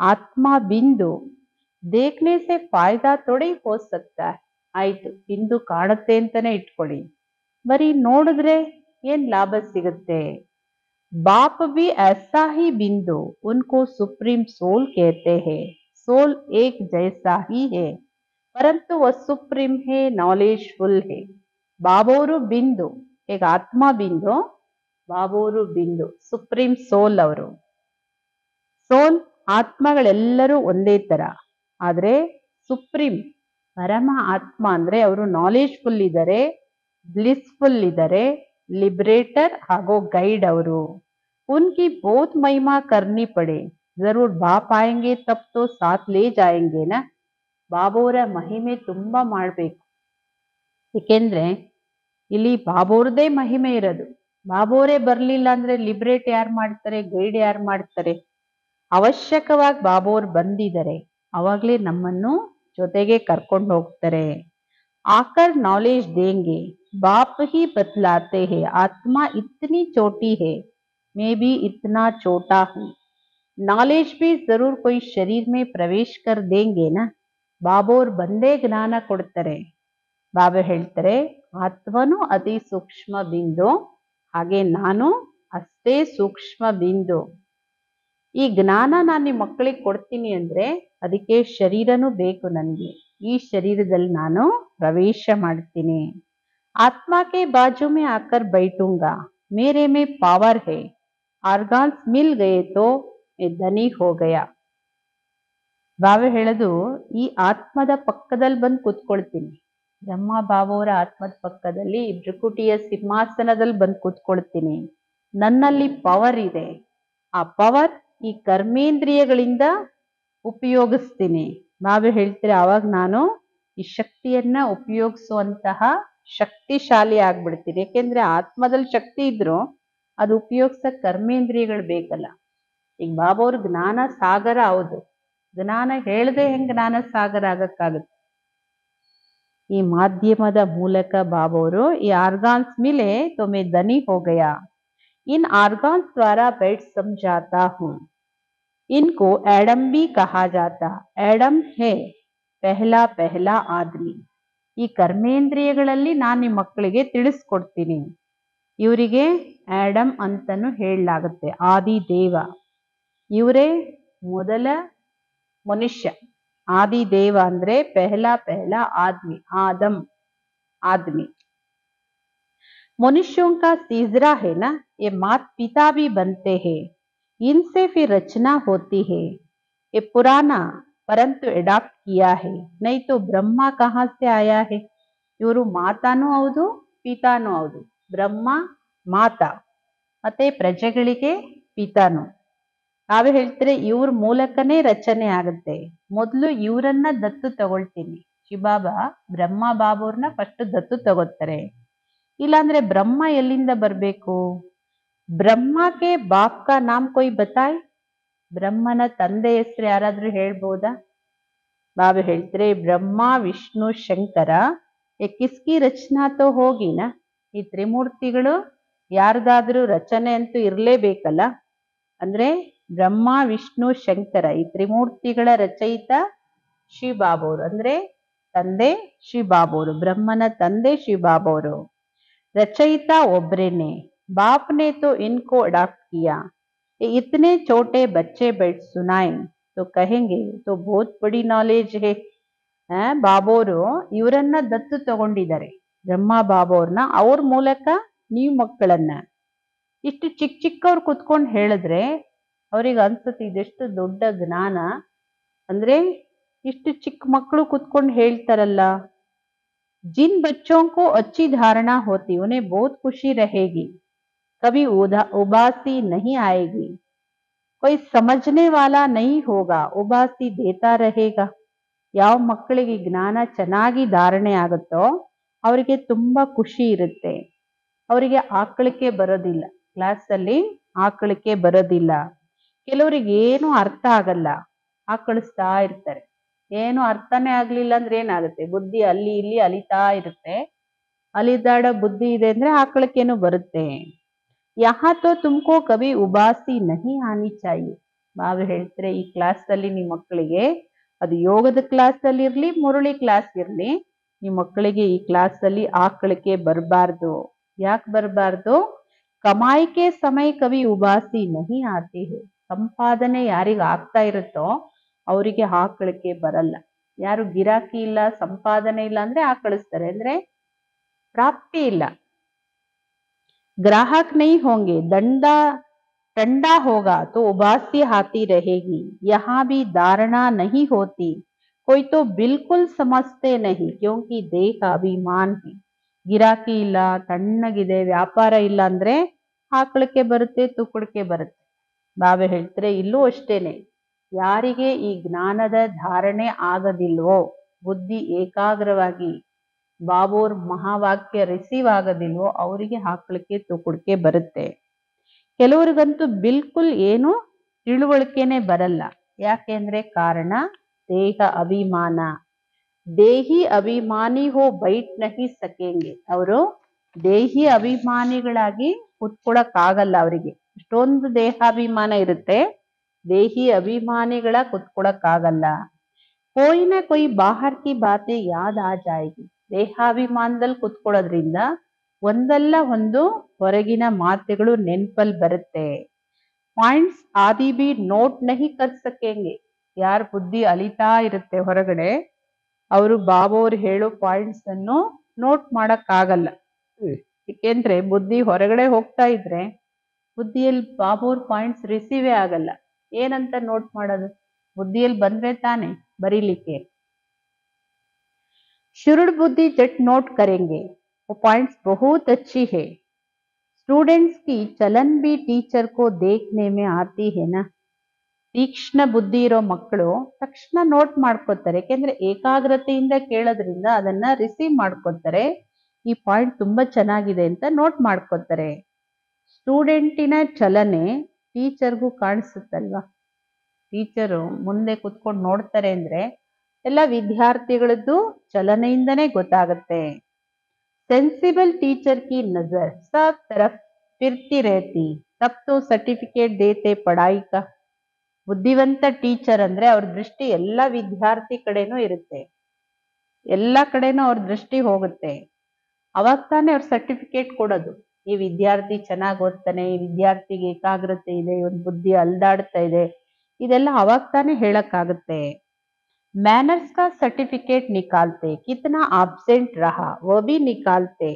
S1: ಆತ್ಮ ಬಿಂದು देखने से फायदा थोड़ी हो सकता है. ಆಯ್ತು, ಬಿಂದು ಕಾಣುತ್ತೆ ಅಂತಾನೆ ಇಟ್ಕೊಳ್ಳಿ, ಬರೀ ನೋಡಿದ್ರೆ ಏನ್ ಲಾಭ ಸಿಗುತ್ತೆ? बाप भी ऐसा ही बिंदु, उनको सुप्रीम सोल कहते हैं. सोल एक जैसा ही है, परंतु वह सुप्रीम है, नॉलेजफुल है. ಬಾಬೋರು ಬಿಂದು, ಈಗ ಆತ್ಮ ಬಿಂದು, ಬಾಬೋರು ಬಿಂದು, ಸುಪ್ರೀಂ ಸೋಲ್ ಅವರು. ಸೋಲ್ ಆತ್ಮಗಳೆಲ್ಲರೂ ಒಂದೇ ತರ, ಆದ್ರೆ ಸುಪ್ರೀಂ ಪರಮ ಆತ್ಮ ಅಂದ್ರೆ ಅವರು ನಾಲೆಜ್ಫುಲ್ ಇದ್ದಾರೆ, ಬ್ಲಿಸ್ಫುಲ್ ಇದ್ದಾರೆ, ಲಿಬರೇಟರ್ ಹಾಗೂ ಗೈಡ್ ಅವರು. ಉನ್ಕಿ ಬಹುತ್ ಮಹಿಮಾ ಕರ್ನಿ ಪಡೆ, ಜರೂರ್ ಬಾಪ್ ಆಯಂಗೆ ತಬ್ ತೋ ಸಾಥ್ ಲೇ ಜಾಯಂಗೆನ. ಬಾಬೋರ ಮಹಿಮೆ ತುಂಬಾ ಮಾಡ್ಬೇಕು, ಏಕೆಂದ್ರೆ ಇಲ್ಲಿ ಬಾಬೋರದೇ ಮಹಿಮೆ ಇರೋದು. ಬಾಬೋರೇ ಬರ್ಲಿಲ್ಲ ಅಂದ್ರೆ ಲಿಬರೇಟ್ ಯಾರು ಮಾಡ್ತಾರೆ, ಗೈಡ್ ಯಾರು ಮಾಡ್ತಾರೆ? ಅವಶ್ಯಕವಾಗಿ ಬಾಬೋರ್ ಬಂದಿದ್ದಾರೆ, ಅವಾಗ್ಲೇ ನಮ್ಮನ್ನು ಜೊತೆಗೆ ಕರ್ಕೊಂಡು ಹೋಗ್ತಾರೆ. ಆಕರ್ ನಾಲೆಜ್ ದೇಂಗೆ, ಬಾಪ್ ಹಿ ಬತ್ಲಾತೆ ಹೇ, ಆತ್ಮ ಇತ್ನಿ ಚೋಟಿ ಹೇ, मैं भी इतना छोटा हूँ. नॉलेज भी जरूर कोई शरीर में प्रवेश कर देंगे ना. ಬಾಬೋರ್ ಬಂದೇ ಜ್ಞಾನ ಕೊಡ್ತಾರೆ. ಬಾಬಾ ಹೇಳ್ತಾರೆ, ಆತ್ಮನು ಅತಿ ಸೂಕ್ಷ್ಮ ಬಿಂದು, ಹಾಗೆ ನಾನು ಅಷ್ಟೇ ಸೂಕ್ಷ್ಮ ಬಿಂದು. ಈ ಜ್ಞಾನ ನಾನು ನಿಮ್ಮ ಮಕ್ಕಳಿಗೆ ಕೊಡ್ತೀನಿ ಅಂದ್ರೆ ಅದಕ್ಕೆ ಶರೀರನೂ ಬೇಕು ನನಗೆ. ಈ ಶರೀರದಲ್ಲಿ ನಾನು ಪ್ರವೇಶ ಮಾಡ್ತೀನಿ. ಆತ್ಮಕ್ಕೆ ಬಾಜು ಮೇ ಆಕರ್ ಬೈಠೂಂಗಾ, ಮೇರೆ ಮೇ ಪಾವರ್ ಹೇ, ಆರ್ಗಾನ್ಸ್ ಮಿಲ್ ಗಯೆ ತೋ ಮೇ ಧನಿ ಹೋ ಗಯಾ. ಬಾಬಾ ಹೇಳೋದು, ಈ ಆತ್ಮದ ಪಕ್ಕದಲ್ಲಿ ಬಂದು ಕೂತ್ಕೊಳ್ತೀನಿ. ಬ್ರಹ್ಮ ಬಾಬೋರ ಆತ್ಮದ ಪಕ್ಕದಲ್ಲಿ ಭೃಕುಟಿಯ ಸಿಂಹಾಸನದಲ್ಲಿ ಬಂದು ಕೂತ್ಕೊಳ್ತೀನಿ. ನನ್ನಲ್ಲಿ ಪವರ್ ಇದೆ, ಆ ಪವರ್ ಈ ಕರ್ಮೇಂದ್ರಿಯಗಳಿಂದ ಉಪಯೋಗಿಸ್ತೀನಿ. ಬಾಬಾ ಹೇಳ್ತಾರೆ, ಆವಾಗ ನಾನು ಈ ಶಕ್ತಿಯನ್ನ ಉಪಯೋಗಿಸುವಂತಹ ಶಕ್ತಿಶಾಲಿ ಆಗ್ಬಿಡ್ತೀನಿ. ಯಾಕೆಂದ್ರೆ ಆತ್ಮದಲ್ಲಿ ಶಕ್ತಿ ಇದ್ರು ಅದು ಉಪಯೋಗಿಸಕ್ ಕರ್ಮೇಂದ್ರಿಯಗಳು ಬೇಕಲ್ಲ. ಈಗ ಬಾಬಾ ಅವ್ರ ಜ್ಞಾನ ಸಾಗರ, ಹೌದು, ಜ್ಞಾನ ಹೇಳದೆ ಹೆಂಗ್ ಜ್ಞಾನ ಸಾಗರ ಆಗಕ್ಕಾಗುತ್ತೆ? ಈ ಮಾಧ್ಯಮದ ಮೂಲಕ ಬಾಬಾ ಅವರು ಈ ಆರ್ಗಾನ್ಸ್ ಮೇಲೆ ತೊಮೆ ಧನಿ ಹೋಗಯಾ, इन आर्गान्स द्वारा बैठ समझाता हूँ. इनको एडम भी कहा जाता. एडम है पहला पहला आदमी. ಈ ಕರ್ಮೇಂದ್ರಿಯಗಳಲ್ಲಿ ನಾನು ನಿಮ್ಮ ಮಕ್ಕಳಿಗೆ ತಿಳಿಸ್ಕೊಡ್ತೀನಿ. ಇವರಿಗೆ ಆಡಮ್ ಅಂತನೂ ಹೇಳಲಾಗುತ್ತೆ, ಆದಿ ದೇವ. ಇವರೇ ಮೊದಲ ಮನುಷ್ಯ. ಆದಿ ದೇವ ಅಂದ್ರೆ ಪೆಹಲಾ ಪೆಹಲಾ ಆದ್ಮಿ, ಆದಮ್ ಆದ್ಮಿ. मनुष्यों का तीसरा है ना, ये मात पिता भी बनते हैं, इनसे फिर रचना होती है. ये पुराना परंतु एडॉप्ट किया है, नहीं तो ब्रह्मा कहाँ से आया है. ಇವರು ಮಾತಾನೂ ಹೌದು, ಪಿತಾನೂ ಹೌದು. ಬ್ರಹ್ಮ ಮಾತಾ ಮತ್ತೆ ಪ್ರಜೆಗಳಿಗೆ ಪಿತಾನು. ನಾವೇ ಹೇಳ್ತಾರೆ ಇವ್ರ ಮೂಲಕನೇ ರಚನೆ ಆಗುತ್ತೆ. ಮೊದಲು ಇವರನ್ನ ದತ್ತು ತಗೊಳ್ತೀನಿ. ಶಿವಬಾಬಾ ಬ್ರಹ್ಮ ಬಾಬೋರ್ನ ಫಸ್ಟ್ ದತ್ತು ತಗೋತಾರೆ. ಇಲ್ಲಾಂದ್ರೆ ಬ್ರಹ್ಮ ಎಲ್ಲಿಂದ ಬರ್ಬೇಕು? ಬ್ರಹ್ಮಕ್ಕೆ ಬಾಪ್ ಕಾ ನಾಮ್ ಕೊಯ್ ಬತಾಯ್. ಬ್ರಹ್ಮನ ತಂದೆ ಹೆಸರು ಯಾರಾದ್ರೂ ಹೇಳ್ಬೋದಾ? ಬಾಬಾ ಹೇಳ್ತಾರೆ, ಬ್ರಹ್ಮ ವಿಷ್ಣು ಶಂಕರ ಕಿಸ್ಕಿ ರಚನಾ ತೋ ಹೋಗಿನ. ಈ ತ್ರಿಮೂರ್ತಿಗಳು ಯಾರ್ದಾದ್ರೂ ರಚನೆ ಅಂತೂ ಇರ್ಲೇಬೇಕಲ್ಲ. ಅಂದ್ರೆ ಬ್ರಹ್ಮ ವಿಷ್ಣು ಶಂಕರ ಈ ತ್ರಿಮೂರ್ತಿಗಳ ರಚಯಿತ ಶಿವಬಾಬೋರು, ಅಂದ್ರೆ ತಂದೆ ಶಿವಬಾಬೋರು, ಬ್ರಹ್ಮನ ತಂದೆ ಶಿವಬಾಬೋರು. रचयिता ओबरे ने, बाप ने तो इनको अडॉप्ट किया. ये इतने छोटे बच्चे बैठ सुनाए तो कहेंगे तो बहुत बड़ी नॉलेज है. ಬಾಬೋರು ಇವರನ್ನ ದತ್ತು ತಗೊಂಡಿದ್ದಾರೆ, ಬ್ರಹ್ಮ ಬಾಬೋರ್ನ. ಅವ್ರ ಮೂಲಕ ನೀವು ಮಕ್ಕಳನ್ನ ಇಷ್ಟು ಚಿಕ್ಕ ಚಿಕ್ಕವ್ರು ಕುತ್ಕೊಂಡು ಹೇಳಿದ್ರೆ ಅವ್ರಿಗೆ ಅನ್ಸುತ್ತೆ ಇದೆಷ್ಟು ದೊಡ್ಡ ಜ್ಞಾನ. ಅಂದ್ರೆ ಇಷ್ಟು ಚಿಕ್ಕ ಮಕ್ಕಳು ಕುತ್ಕೊಂಡು ಹೇಳ್ತಾರಲ್ಲ. जिन बच्चों को अच्छी धारणा होती उन्हें बहुत खुशी रहेगी, कभी उबासी नहीं आएगी। कोई समझने वाला नहीं होगा, ಉಬಾಸಿ ದೇತಾ रहेगा. ಯಾವ ಮಕ್ಕಳಿಗೆ ಜ್ಞಾನ ಚೆನ್ನಾಗಿ ಧಾರಣೆ ಆಗುತ್ತೋ ಅವರಿಗೆ ತುಂಬಾ ಖುಷಿ ಇರುತ್ತೆ. ಅವರಿಗೆ ಆಕಳಿಕೆ ಬರೋದಿಲ್ಲ, ಕ್ಲಾಸಲ್ಲಿ ಆಕಳಿಕೆ ಬರೋದಿಲ್ಲ. ಕೆಲವರಿಗೆ ಏನು ಅರ್ಥ ಆಗಲ್ಲ, ಆಕಳಿಸ್ತಾ ಇರ್ತಾರೆ. ಏನು ಅರ್ಥನೇ ಆಗ್ಲಿಲ್ಲ ಅಂದ್ರೆ ಏನಾಗುತ್ತೆ, ಬುದ್ಧಿ ಅಲ್ಲಿ ಇಲ್ಲಿ ಅಲಿತಾ ಇರುತ್ತೆ. ಅಲಿದಾಡೋ ಬುದ್ಧಿ ಇದೆ ಅಂದ್ರೆ ಆಕಳಿಕೆನೂ ಬರುತ್ತೆ. यहाँ तो तुमको कभी उबासी नहीं आनी चाहिए. ಬಾಬಾ ಹೇಳ್ತಾರೆ ಈ ಕ್ಲಾಸ್ ಅಲ್ಲಿ ನಿಮ್ಮ ಮಕ್ಕಳಿಗೆ, ಅದು ಯೋಗದ ಕ್ಲಾಸ್ ಅಲ್ಲಿ ಇರ್ಲಿ, ಮುರಳಿ ಕ್ಲಾಸ್ ಇರ್ಲಿ, ನಿಮ್ಮ ಮಕ್ಕಳಿಗೆ ಈ ಕ್ಲಾಸ್ ಅಲ್ಲಿ ಆಕಳಿಕೆ ಬರಬಾರ್ದು. ಯಾಕೆ ಬರಬಾರ್ದು? ಕಮಾಯಿಕೆ ಸಮಯ ಕವಿ ಉಬಾಸಿ ನಹಿ ಆತಿ ಹೈ. ಸಂಪಾದನೆ ಯಾರಿಗೆ ಆಗ್ತಾ ಇರುತ್ತೋ ಅವರಿಗೆ ಆಕಳಿಕೆ ಬರಲ್ಲ. ಯಾರು ಗಿರಾಕಿ ಇಲ್ಲ, ಸಂಪಾದನೆ ಇಲ್ಲ ಅಂದ್ರೆ ಆಕಳಿಸ್ತಾರೆ, ಅಂದ್ರೆ ಪ್ರಾಪ್ತಿ ಇಲ್ಲ. ग्राहक नहीं होंगे, डंडा ठंडा होगा तो उबासी आती रहेगी. यहाँ भी धारणा नहीं होती, कोई तो बिल्कुल समझते नहीं क्योंकि देह अभिमान है. ಗಿರಾಕಿ ಇಲ್ಲ, ತಣ್ಣಗಿದೆ, ವ್ಯಾಪಾರ ಇಲ್ಲ ಅಂದ್ರೆ ಆಕಳಿಕೆ ಬರುತ್ತೆ, ತುಕ್ಕಳಿಕೆ ಬರುತ್ತೆ. ಬಾಬಾ ಹೇಳ್ತಾರೆ ಇಲ್ಲೂ ಅಷ್ಟೇನೆ, ಯಾರಿಗೆ ಈ ಜ್ಞಾನದ ಧಾರಣೆ ಆಗದಿಲ್ವೋ, ಬುದ್ಧಿ ಏಕಾಗ್ರವಾಗಿ ಬಾಬೋರ್ ಮಹಾವಾಕ್ಯ ರಿಸೀವ್ ಆಗೋದಿಲ್ವೋ ಅವರಿಗೆ ಆಕಳಿಕೆ ತುಕ್ಕಳಿಕೆ ಬರುತ್ತೆ. ಕೆಲವರಿಗಂತೂ ಬಿಲ್ಕುಲ್ ಏನು ತಿಳುವಳಿಕೆನೆ ಬರಲ್ಲ. ಯಾಕೆಂದ್ರೆ ಕಾರಣ ದೇಹ ಅಭಿಮಾನ. ದೇಹಿ ಅಭಿಮಾನಿ ಹೋ ಬೈಟ್ ನಹಿ ಸಕೆಂಗೆ. ಅವರು ದೇಹಿ ಅಭಿಮಾನಿಗಳಾಗಿ ಕುತ್ಕೊಳಕ್ಕಾಗಲ್ಲ. ಅವರಿಗೆ ಇಷ್ಟೊಂದು ದೇಹಾಭಿಮಾನ ಇರುತ್ತೆ, ದೇಹಿ ಅಭಿಮಾನಿಗಳ ಕುತ್ಕೊಳಕ್ಕಾಗಲ್ಲ. कोई ना कोई बाहर की बातें याद आ जाएगी. ದೇಹಾಭಿಮಾನದಲ್ಲಿ ಕುತ್ಕೊಳ್ಳೋದ್ರಿಂದ ಒಂದಲ್ಲ ಒಂದು ಹೊರಗಿನ ಮಾತುಗಳು ನೆನಪಲ್ಲಿ ಬರುತ್ತೆ. ಪಾಯಿಂಟ್ಸ್ ಆದಿ ಬಿ ನೋಟ್ ನಹಿ ಕರ್ ಸಕೆಂಗೆ. ಯಾರ ಬುದ್ಧಿ ಅಲಿತಾ ಇರುತ್ತೆ ಹೊರಗಡೆ, ಅವರು ಬಾಬೋರು ಹೇಳೋ ಪಾಯಿಂಟ್ಸ್ ಅನ್ನು ನೋಟ್ ಮಾಡಕ್ಕಾಗಲ್ಲ. ಏಕೆಂದ್ರೆ ಬುದ್ಧಿ ಹೊರಗಡೆ ಹೋಗ್ತಾ ಇದ್ರೆ ಬುದ್ಧಿಯಲ್ಲಿ ಬಾಬೋರ್ ಪಾಯಿಂಟ್ಸ್ ರಿಸೀವೇ ಆಗಲ್ಲ. ಏನಂತ ನೋಟ್ ಮಾಡೋದು? ಬುದ್ಧಿಯಲ್ಲಿ ಬಂದ್ರೆ ತಾನೆ ಬರೀಲಿಕ್ಕೆ. शुरुड़ बुद्धि जट नोट करेंगे, वो पॉइंट्स बहुत अच्छी है. स्टूडेंट्स की चलन भी टीचर को देखने में आती है ना. ತೀಕ್ಷ್ಣ ಬುದ್ಧಿ ಇರೋ ಮಕ್ಕಳು ತಕ್ಷಣ ನೋಟ್ ಮಾಡ್ಕೋತಾರೆ, ಯಾಕೆಂದ್ರೆ ಏಕಾಗ್ರತೆಯಿಂದ ಕೇಳೋದ್ರಿಂದ ಅದನ್ನ ರಿಸೀವ್ ಮಾಡ್ಕೋತಾರೆ. ಈ ಪಾಯಿಂಟ್ ತುಂಬಾ ಚೆನ್ನಾಗಿದೆ ಅಂತ ನೋಟ್ ಮಾಡ್ಕೋತಾರೆ. ಸ್ಟೂಡೆಂಟಿನ ಚಲನೆ ಟೀಚರ್ಗೂ ಕಾಣಿಸುತ್ತಲ್ವಾ. ಟೀಚರು ಮುಂದೆ ಕುತ್ಕೊಂಡು ನೋಡ್ತಾರೆ ಅಂದ್ರೆ ಎಲ್ಲ ವಿದ್ಯಾರ್ಥಿಗಳದ್ದು ಚಲನೆಯಿಂದನೇ ಗೊತ್ತಾಗುತ್ತೆ. सेंसिबल टीचर की नजर सब तरफ फिरती रहती, तब तो सर्टिफिकेट देते पढ़ाई का. ಬುದ್ಧಿವಂತ ಟೀಚರ್ ಅಂದ್ರೆ ಅವ್ರ ದೃಷ್ಟಿ ಎಲ್ಲ ವಿದ್ಯಾರ್ಥಿ ಕಡೆನೂ ಇರುತ್ತೆ, ಎಲ್ಲ ಕಡೆನೂ ಅವ್ರ ದೃಷ್ಟಿ ಹೋಗುತ್ತೆ. ಅವಾಗ ತಾನೇ ಅವ್ರ ಸರ್ಟಿಫಿಕೇಟ್ ಕೊಡೋದು. ಈ ವಿದ್ಯಾರ್ಥಿ ಚೆನ್ನಾಗಿ ಓದ್ತಾನೆ, ಈ ವಿದ್ಯಾರ್ಥಿಗೆ ಏಕಾಗ್ರತೆ ಇದೆ, ಇವನ್ ಬುದ್ಧಿ ಅಲ್ದಾಡ್ತಾ ಇದೆ, ಇದೆಲ್ಲ ಅವಾಗ ತಾನೇ ಹೇಳಕ್ಕಾಗುತ್ತೆ. मैनर्स का सर्टिफिकेट निकालते, कितना एब्सेंट रहा वो भी निकालते.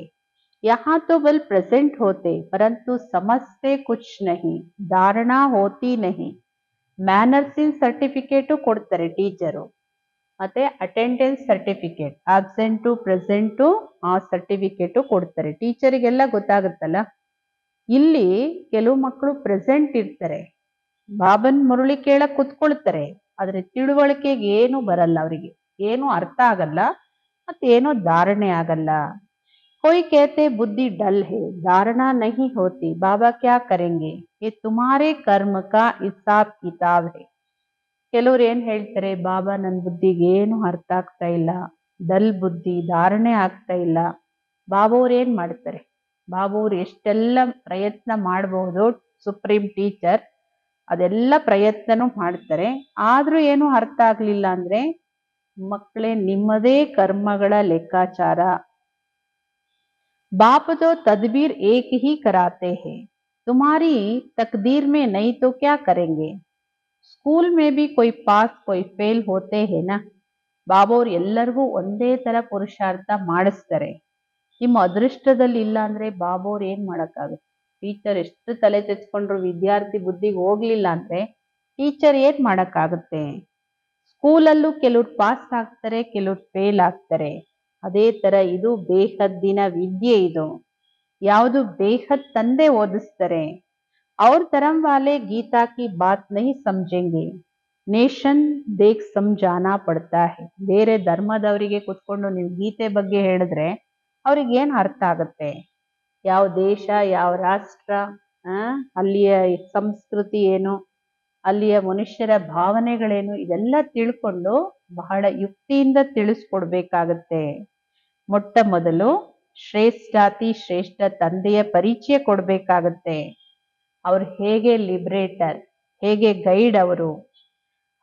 S1: यहाँ तो बल प्रेजेंट होते परंतु समझते कुछ नहीं, धारणा होती नहीं. ಮ್ಯಾನರ್ಸ್ ಇನ್ ಸರ್ಟಿಫಿಕೇಟು ಕೊಡ್ತಾರೆ ಟೀಚರು, ಮತ್ತೆ ಅಟೆಂಡೆನ್ಸ್ ಸರ್ಟಿಫಿಕೇಟ್, ಆಬ್ಸೆಂಟು ಪ್ರೆಸೆಂಟು ಆ ಸರ್ಟಿಫಿಕೇಟು ಕೊಡ್ತಾರೆ. ಟೀಚರಿಗೆಲ್ಲ ಗೊತ್ತಾಗುತ್ತಲ್ಲ. ಇಲ್ಲಿ ಕೆಲವು ಮಕ್ಕಳು ಪ್ರೆಸೆಂಟ್ ಇರ್ತಾರೆ, ಬಾಬನ್ ಮುರಳಿ ಕೇಳಕ್ ಕುತ್ಕೊಳ್ತಾರೆ, ಆದ್ರೆ ತಿಳುವಳಿಕೆಗೆ ಏನು ಬರಲ್ಲ, ಅವರಿಗೆ ಏನು ಅರ್ಥ ಆಗಲ್ಲ, ಮತ್ತೆ ಏನೋ ಧಾರಣೆ ಆಗಲ್ಲ. कोई कहते बुद्धि डल है, धारणा नहीं होती, बाबा क्या करेंगे, ये तुम्हारे कर्म का हिसाब किताब है. ಕೆಲವ್ರು ಏನ್ ಹೇಳ್ತಾರೆ, ಬಾಬಾ ನನ್ನ ಬುದ್ಧಿಗೆ ಏನು ಅರ್ಥ ಆಗ್ತಾ ಇಲ್ಲ, ಡಲ್ ಬುದ್ಧಿ, ಧಾರಣೆ ಆಗ್ತಾ ಇಲ್ಲ. ಬಾಬಾವ್ರು ಏನ್ ಮಾಡ್ತಾರೆ? ಬಾಬಾವ್ರು ಎಷ್ಟೆಲ್ಲ ಪ್ರಯತ್ನ ಮಾಡಬಹುದು, ಸುಪ್ರೀಂ ಟೀಚರ್ ಅದೆಲ್ಲ ಪ್ರಯತ್ನನೂ ಮಾಡ್ತಾರೆ, ಆದ್ರೂ ಏನು ಅರ್ಥ ಆಗ್ಲಿಲ್ಲ ಅಂದ್ರೆ ಮಕ್ಕಳೇ ನಿಮ್ಮದೇ ಕರ್ಮಗಳ ಲೆಕ್ಕಾಚಾರ. बाप तो तदबीर एक ही कराते हैं, तुम्हारी तकदीर में नहीं तो क्या करेंगे. स्कूल में भी कोई पास कोई फेल होते हैं ना. ಬಾಬೋರು ಎಲ್ಲರಿಗೂ ಒಂದೇ ತರ ಪುರುಷಾರ್ಥ ಮಾಡಿಸ್ತಾರೆ. ನಿಮ್ಮ ಅದೃಷ್ಟದಲ್ಲಿ ಇಲ್ಲ ಅಂದ್ರೆ ಬಾಬೋರು ಏನ್ ಮಾಡಕ್ಕಾಗುತ್ತೆ? ಟೀಚರ್ ಎಷ್ಟು ತಲೆ ತೆಚ್ಕೊಂಡ್ರು ವಿದ್ಯಾರ್ಥಿ ಬುದ್ಧಿಗೆ ಹೋಗ್ಲಿಲ್ಲ ಅಂದ್ರೆ ಟೀಚರ್ ಏನ್ ಮಾಡಕ್ಕಾಗುತ್ತೆ? ಸ್ಕೂಲಲ್ಲೂ ಕೆಲವ್ರು ಪಾಸ್ ಆಗ್ತಾರೆ, ಕೆಲವ್ರು ಫೇಲ್ ಆಗ್ತಾರೆ. ಅದೇ ತರ ಇದು ಬೇಹದ್ದಿನ ವಿದ್ಯೆ. ಇದು ಯಾವುದು ಬೇಹದ್ ತಂದೆ ಓದಿಸ್ತಾರೆ. ಅವ್ರ ತರಂ ವಾಲೆ ಗೀತಾ ಕಿ ಬಾತ್ ನಹಿ ಸಮझेंगे, ನೇಷನ್ ದೇಖ್ ಸಮझाना ಪಡ್ತಾ ಹೈ. ಬೇರೆ ಧರ್ಮದವರಿಗೆ ಕುತ್ಕೊಂಡು ನೀವು ಗೀತೆ ಬಗ್ಗೆ ಹೇಳಿದ್ರೆ ಅವ್ರಿಗೆ ಏನ್ ಅರ್ಥ ಆಗುತ್ತೆ? ಯಾವ ದೇಶ, ಯಾವ ರಾಷ್ಟ್ರ, ಅಲ್ಲಿಯ ಸಂಸ್ಕೃತಿ ಏನು, ಅಲ್ಲಿಯ ಮನುಷ್ಯರ ಭಾವನೆಗಳೇನು, ಇದೆಲ್ಲ ತಿಳ್ಕೊಂಡು ಬಹಳ ಯುಕ್ತಿಯಿಂದ ತಿಳಿಸ್ಕೊಡ್ಬೇಕಾಗತ್ತೆ. ಮೊಟ್ಟ ಮೊದಲು ಶ್ರೇಷ್ಠಾತಿ ಶ್ರೇಷ್ಠ ತಂದೆಯ ಪರಿಚಯ ಕೊಡ್ಬೇಕಾಗತ್ತೆ. ಅವ್ರು ಹೇಗೆ ಲಿಬರೇಟರ್, ಹೇಗೆ ಗೈಡ್ ಅವರು.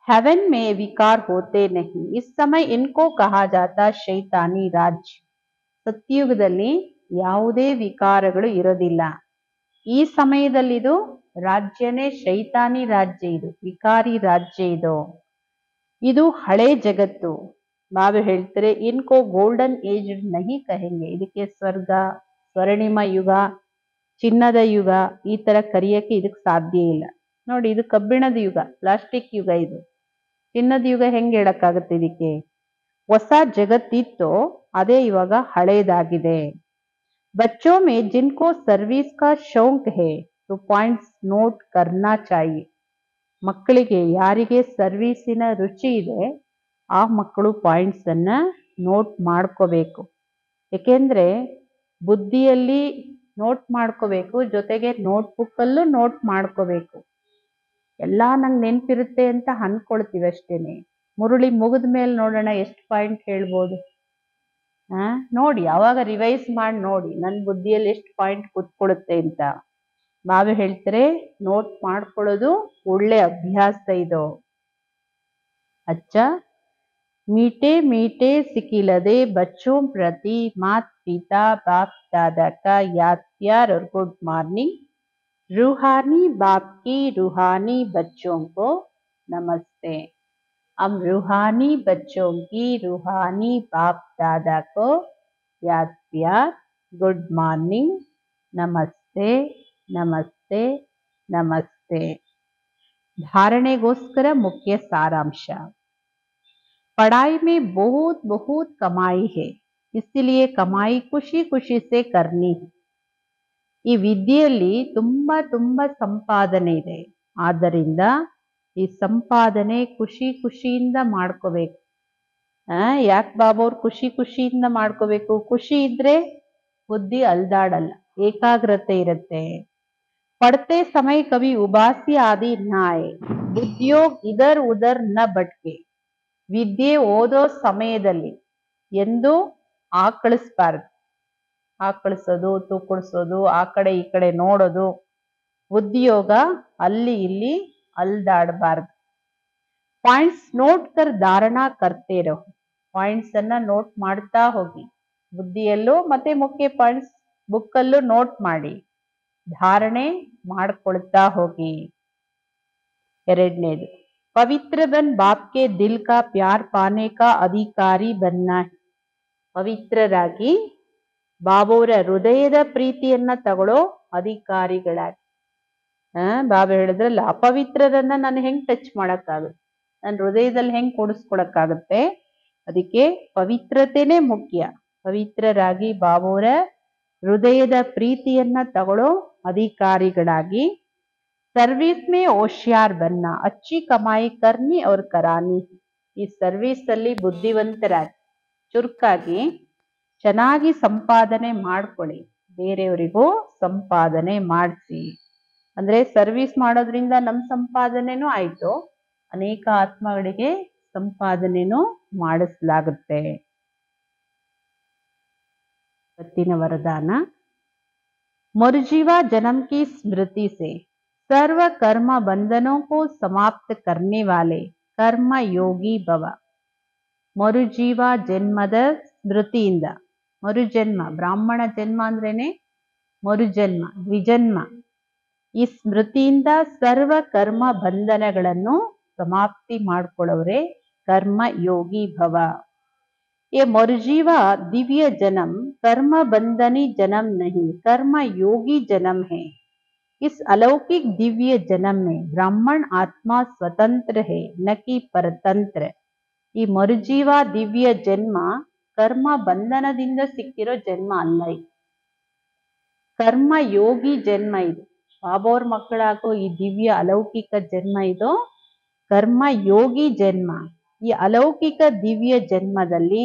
S1: ಹೆವೆನ್ ಮೇ ವಿಕಾರ ಹೋತೆ ನಹಿ, ಇಸ್ ಸಮಯ ಇನ್ಕೋ ಕಹಾ ಜಾತಾ ಶೈತಾನಿ ರಾಜ್. ಸತ್ಯುಗದಲ್ಲಿ ಯಾವುದೇ ವಿಕಾರಗಳು ಇರೋದಿಲ್ಲ. ಈ ಸಮಯದಲ್ಲಿ ಇದು ರಾಜ್ಯನೇ ಶೈತಾನಿ ರಾಜ್ಯ, ಇದು ವಿಕಾರಿ ರಾಜ್ಯ. ಇದು ಹಳೆ ಜಗತ್ತು. ಬಾಬಾ ಹೇಳ್ತಾರೆ ಇನ್ಕೋ ಗೋಲ್ಡನ್ ಏಜ್ ನಹಿ ಕಹೆಂಗೆ. ಇದಕ್ಕೆ ಸ್ವರ್ಗ, ಸ್ವರ್ಣಿಮ ಯುಗ, ಚಿನ್ನದ ಯುಗ ಈ ತರ ಕರೆಯಕ್ಕೆ ಇದಕ್ಕೆ ಸಾಧ್ಯ ಇಲ್ಲ. ನೋಡಿ, ಇದು ಕಬ್ಬಿಣದ ಯುಗ, ಪ್ಲಾಸ್ಟಿಕ್ ಯುಗ. ಇದು ಚಿನ್ನದ ಯುಗ ಹೆಂಗೆ ಹೇಳಕ್ಕಾಗತ್ತೆ ಇದಕ್ಕೆ? ಹೊಸ ಜಗತ್ತಿತ್ತು, ಅದೇ ಇವಾಗ ಹಳೇದಾಗಿದೆ. बच्चों में जिनको सर्विस का शौक है तो ಪಾಯಿಂಟ್ಸ್ ನೋಟ್ ಕರ್ನಾ ಚಾಹಿಯೆ. ಮಕ್ಕಳಿಗೆ ಯಾರಿಗೆ ಸರ್ವಿಸಿನ ರುಚಿ ಇದೆ ಆ ಮಕ್ಕಳು ಪಾಯಿಂಟ್ಸ್ ಅನ್ನ ನೋಟ್ ಮಾಡ್ಕೋಬೇಕು. ಏಕೆಂದ್ರೆ ಬುದ್ಧಿಯಲ್ಲಿ ನೋಟ್ ಮಾಡ್ಕೋಬೇಕು, ಜೊತೆಗೆ ನೋಟ್ಬುಕ್ ಅಲ್ಲೂ ನೋಟ್ ಮಾಡ್ಕೋಬೇಕು. ಎಲ್ಲ ನಂಗೆ ನೆನಪಿರುತ್ತೆ ಅಂತ ಅನ್ಕೊಳ್ತೀವಿ ಅಷ್ಟೇನೆ. ಮುರುಳಿ ಮುಗಿದ ಮೇಲೆ ನೋಡೋಣ ಎಷ್ಟು ಪಾಯಿಂಟ್ ಹೇಳ್ಬೋದು. ನೋಡಿ, ಯಾವಾಗ ರಿವೈಸ್ ಮಾಡಿ ನೋಡಿ ನನ್ನ ಬುದ್ಧಿಯಲ್ಲಿ ಎಷ್ಟು ಪಾಯಿಂಟ್ ಕೂತ್ಕೊಳ್ಳುತ್ತೆ ಅಂತ. ಬಾಬಾ ಹೇಳ್ತಾರೆ ನೋಟ್ ಮಾಡ್ಕೊಳ್ಳೋದು ಒಳ್ಳೆ ಅಭ್ಯಾಸ ಇದು. ಅಚ್ಚ मीठे मीठे सिकिलदे बच्चों प्रति माता पिता बाप दादा का याद प्यार और गुड मॉर्निंग. रूहानी बाप की रूहानी बच्चों को नमस्ते. हम रूहानी बच्चों की रूहानी बाप दादा को याद प्यार, गुड मॉर्निंग, नमस्ते नमस्ते नमस्ते. धारणेಗೋಸ್ಕರ ಮುಖ್ಯ ಸಾರಾಂಶ. पढ़ाई में बहुत बहुत कमाई है, इसलिए कमाई खुशी खुशी से करनी है. ಈ ವಿದ್ಯೆಯಲ್ಲಿ ತುಂಬಾ ತುಂಬಾ ಸಂಪಾದನೆ ಇದೆ, ಆದ್ದರಿಂದ ಈ ಸಂಪಾದನೆ ಖುಷಿ ಖುಷಿಯಿಂದ ಮಾಡ್ಕೋಬೇಕು. ಯಾಕೆ ಬಾಬಾ ಅವ್ರು ಖುಷಿ ಖುಷಿಯಿಂದ ಮಾಡ್ಕೋಬೇಕು? ಖುಷಿ ಇದ್ರೆ ಬುದ್ಧಿ ಅಲ್ದಾಡಲ್ಲ, ಏಕಾಗ್ರತೆ ಇರುತ್ತೆ. ಪಡ್ತೆ ಸಮಯ ಕವಿ ಉಬಾಸಿ ಆದಿ ನಾಯ್, ಬುದ್ಧಿಯೋ ಇದರ್ ಉದರ್ ನ ಬಟ್ಕೆ. ವಿದ್ಯೆ ಓದೋ ಸಮಯದಲ್ಲಿ ಎಂದು ಆಕಳಿಸ್ಬಾರ್ದು. ಆಕಳಿಸೋದು, ತೂಕಡಿಸೋದು, ಆ ಕಡೆ ಈ ಕಡೆ ನೋಡೋದು, ಬುದ್ಧಿಯೋಗ ಅಲ್ಲಿ ಇಲ್ಲಿ ಅಲ್ದಾಡಬಾರ್ದು. ಪಾಯಿಂಟ್ಸ್ ನೋಟ್ ಕರ್ ಧಾರಣಾ ಕರ್ತೆ ರಹೋ. ಪಾಯಿಂಟ್ಸ್ ಅನ್ನ ನೋಟ್ ಮಾಡ್ತಾ ಹೋಗಿ, ಬುದ್ಧಿಯಲ್ಲೂ ಮತ್ತೆ ಮುಖ್ಯ ಪಾಯಿಂಟ್ಸ್ ಬುಕ್ಕಲ್ಲೂ ನೋಟ್ ಮಾಡಿ ಧಾರಣೆ ಮಾಡ್ಕೊಳ್ತಾ ಹೋಗಿ. ಎರಡನೇದು, पवित्र बन बाप के दिल का प्यार पाने का अधिकारी बनना है. ಪವಿತ್ರರಾಗಿ ಬಾಬೋರ ಹೃದಯದ ಪ್ರೀತಿಯನ್ನ ತಗೊಳ್ಳೋ ಅಧಿಕಾರಿಗಳಾಗಿ. ಬಾಬಾ ಹೇಳಿದ್ರಲ್ಲ, ಅಪವಿತ್ರರನ್ನ ನಾನು ಹೆಂಗ್ ಟಚ್ ಮಾಡಕ್ಕಾಗುತ್ತೆ, ನನ್ನ ಹೃದಯದಲ್ಲಿ ಹೆಂಗ್ ಕೂಡಿಸ್ಕೊಳಕ್ಕಾಗುತ್ತೆ? ಅದಕ್ಕೆ ಪವಿತ್ರತೆನೇ ಮುಖ್ಯ. ಪವಿತ್ರರಾಗಿ ಬಾಬೋರ ಹೃದಯದ ಪ್ರೀತಿಯನ್ನ ತಗೊಳ್ಳೋ ಅಧಿಕಾರಿಗಳಾಗಿ. ಸರ್ವಿಸ್ ಮೇ ಹೋಶಿಯಾರ್ ಬನ್ನ, ಅಚ್ಚಿ ಕಮಾಯಿ ಕರ್ನಿ ಅವ್ರ ಕರಾನಿ. ಈ ಸರ್ವಿಸ್ ಅಲ್ಲಿ ಬುದ್ಧಿವಂತರಾಗಿ, ಚುರುಕಾಗಿ, ಚೆನ್ನಾಗಿ ಸಂಪಾದನೆ ಮಾಡ್ಕೊಳ್ಳಿ, ಬೇರೆಯವರಿಗೂ ಸಂಪಾದನೆ ಮಾಡಿಸಿ. ಅಂದ್ರೆ ಸರ್ವಿಸ್ ಮಾಡೋದ್ರಿಂದ ನಮ್ಮ ಸಂಪಾದನೆನೂ ಆಯ್ತು, ಅನೇಕ ಆತ್ಮಗಳಿಗೆ ಸಂಪಾದನೆನೂ ಮಾಡಿಸಲಾಗುತ್ತೆ. ಇವತ್ತಿನ ವರದಾನ, मरुजीवा जन्म की स्मृति से सर्व कर्म बंधनों को समाप्त करने वाले कर्म योगी भव. ಮರುಜೀವ ಜನ್ಮದ ಸ್ಮೃತಿಯಿಂದ, ಮರುಜನ್ಮ, ಬ್ರಾಹ್ಮಣ ಜನ್ಮ ಅಂದ್ರೇನೆ ಮರುಜನ್ಮ, ದ್ವಿಜನ್ಮ. ಈ ಸ್ಮೃತಿಯಿಂದ ಸರ್ವ ಕರ್ಮ ಬಂಧನಗಳನ್ನು ಸಮಾಪ್ತಿ ಮಾಡ್ಕೊಳ್ಳೋರೆ ಕರ್ಮ ಯೋಗಿ ಭವ. ये मरुजीवा दिव्य जन्म कर्म बंधनी जन्म नहीं, कर्म योगी जन्म है. इस अलौकिक दिव्य जन्म में ब्राह्मण आत्मा स्वतंत्र है, न कि परतंत्र. ಈ ಮರುಜೀವ ದಿವ್ಯ ಜನ್ಮ ಕರ್ಮ ಬಂಧನದಿಂದ ಸಿಕ್ಕಿರೋ ಜನ್ಮ ಅಲ್ಲ ಇದು. ಕರ್ಮ ಯೋಗಿ ಜನ್ಮ ಇದು. ಬಾಬೋರ್ ಮಕ್ಕಳಾಗೋ ಈ ದಿವ್ಯ ಅಲೌಕಿಕ ಜನ್ಮ ಇದು ಕರ್ಮ ಯೋಗಿ ಜನ್ಮ. ಈ ಅಲೌಕಿಕ ದಿವ್ಯ ಜನ್ಮದಲ್ಲಿ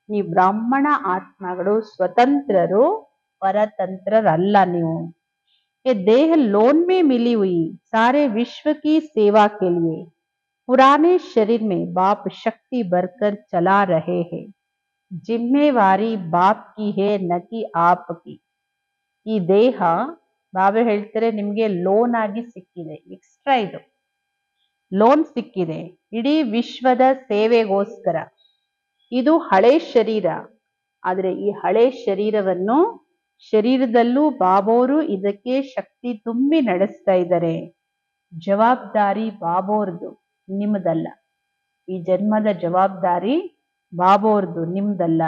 S1: ನೀವು ಬ್ರಾಹ್ಮಣ ಆತ್ಮಗಳು ಸ್ವತಂತ್ರರು, ಪರತಂತ್ರರಲ್ಲ ನೀವು. ये देह लोन में मिली हुई सारे विश्व की सेवा के लिए पुराने शरीर में बाप शक्ति भरकर चला रहे हैं. जिम्मेवारी बाप की है न कि आपकी. ಈ ದೇಹ ಬಾಬಾ ಹೇಳ್ತಾರೆ ನಿಮ್ಗೆ ಲೋನ್ ಆಗಿ ಸಿಕ್ಕಿದೆ, ಎಕ್ಸ್ಟ್ರಾ ಇದು ಲೋನ್ ಸಿಕ್ಕಿದೆ ಇಡೀ ವಿಶ್ವದ ಸೇವೆಗೋಸ್ಕರ. ಇದು ಹಳೆ ಶರೀರ, ಆದ್ರೆ ಈ ಹಳೆ ಶರೀರದಲ್ಲೂ ಬಾಬೋರು ಇದಕ್ಕೆ ಶಕ್ತಿ ತುಂಬಿ ನಡೆಸ್ತಾ ಇದ್ದಾರೆ. ಜವಾಬ್ದಾರಿ ಬಾಬೋರ್ದು, ನಿಮ್ಮದಲ್ಲ. ಈ ಜನ್ಮದ ಜವಾಬ್ದಾರಿ ಬಾಬೋರ್ದು, ನಿಮ್ದಲ್ಲ.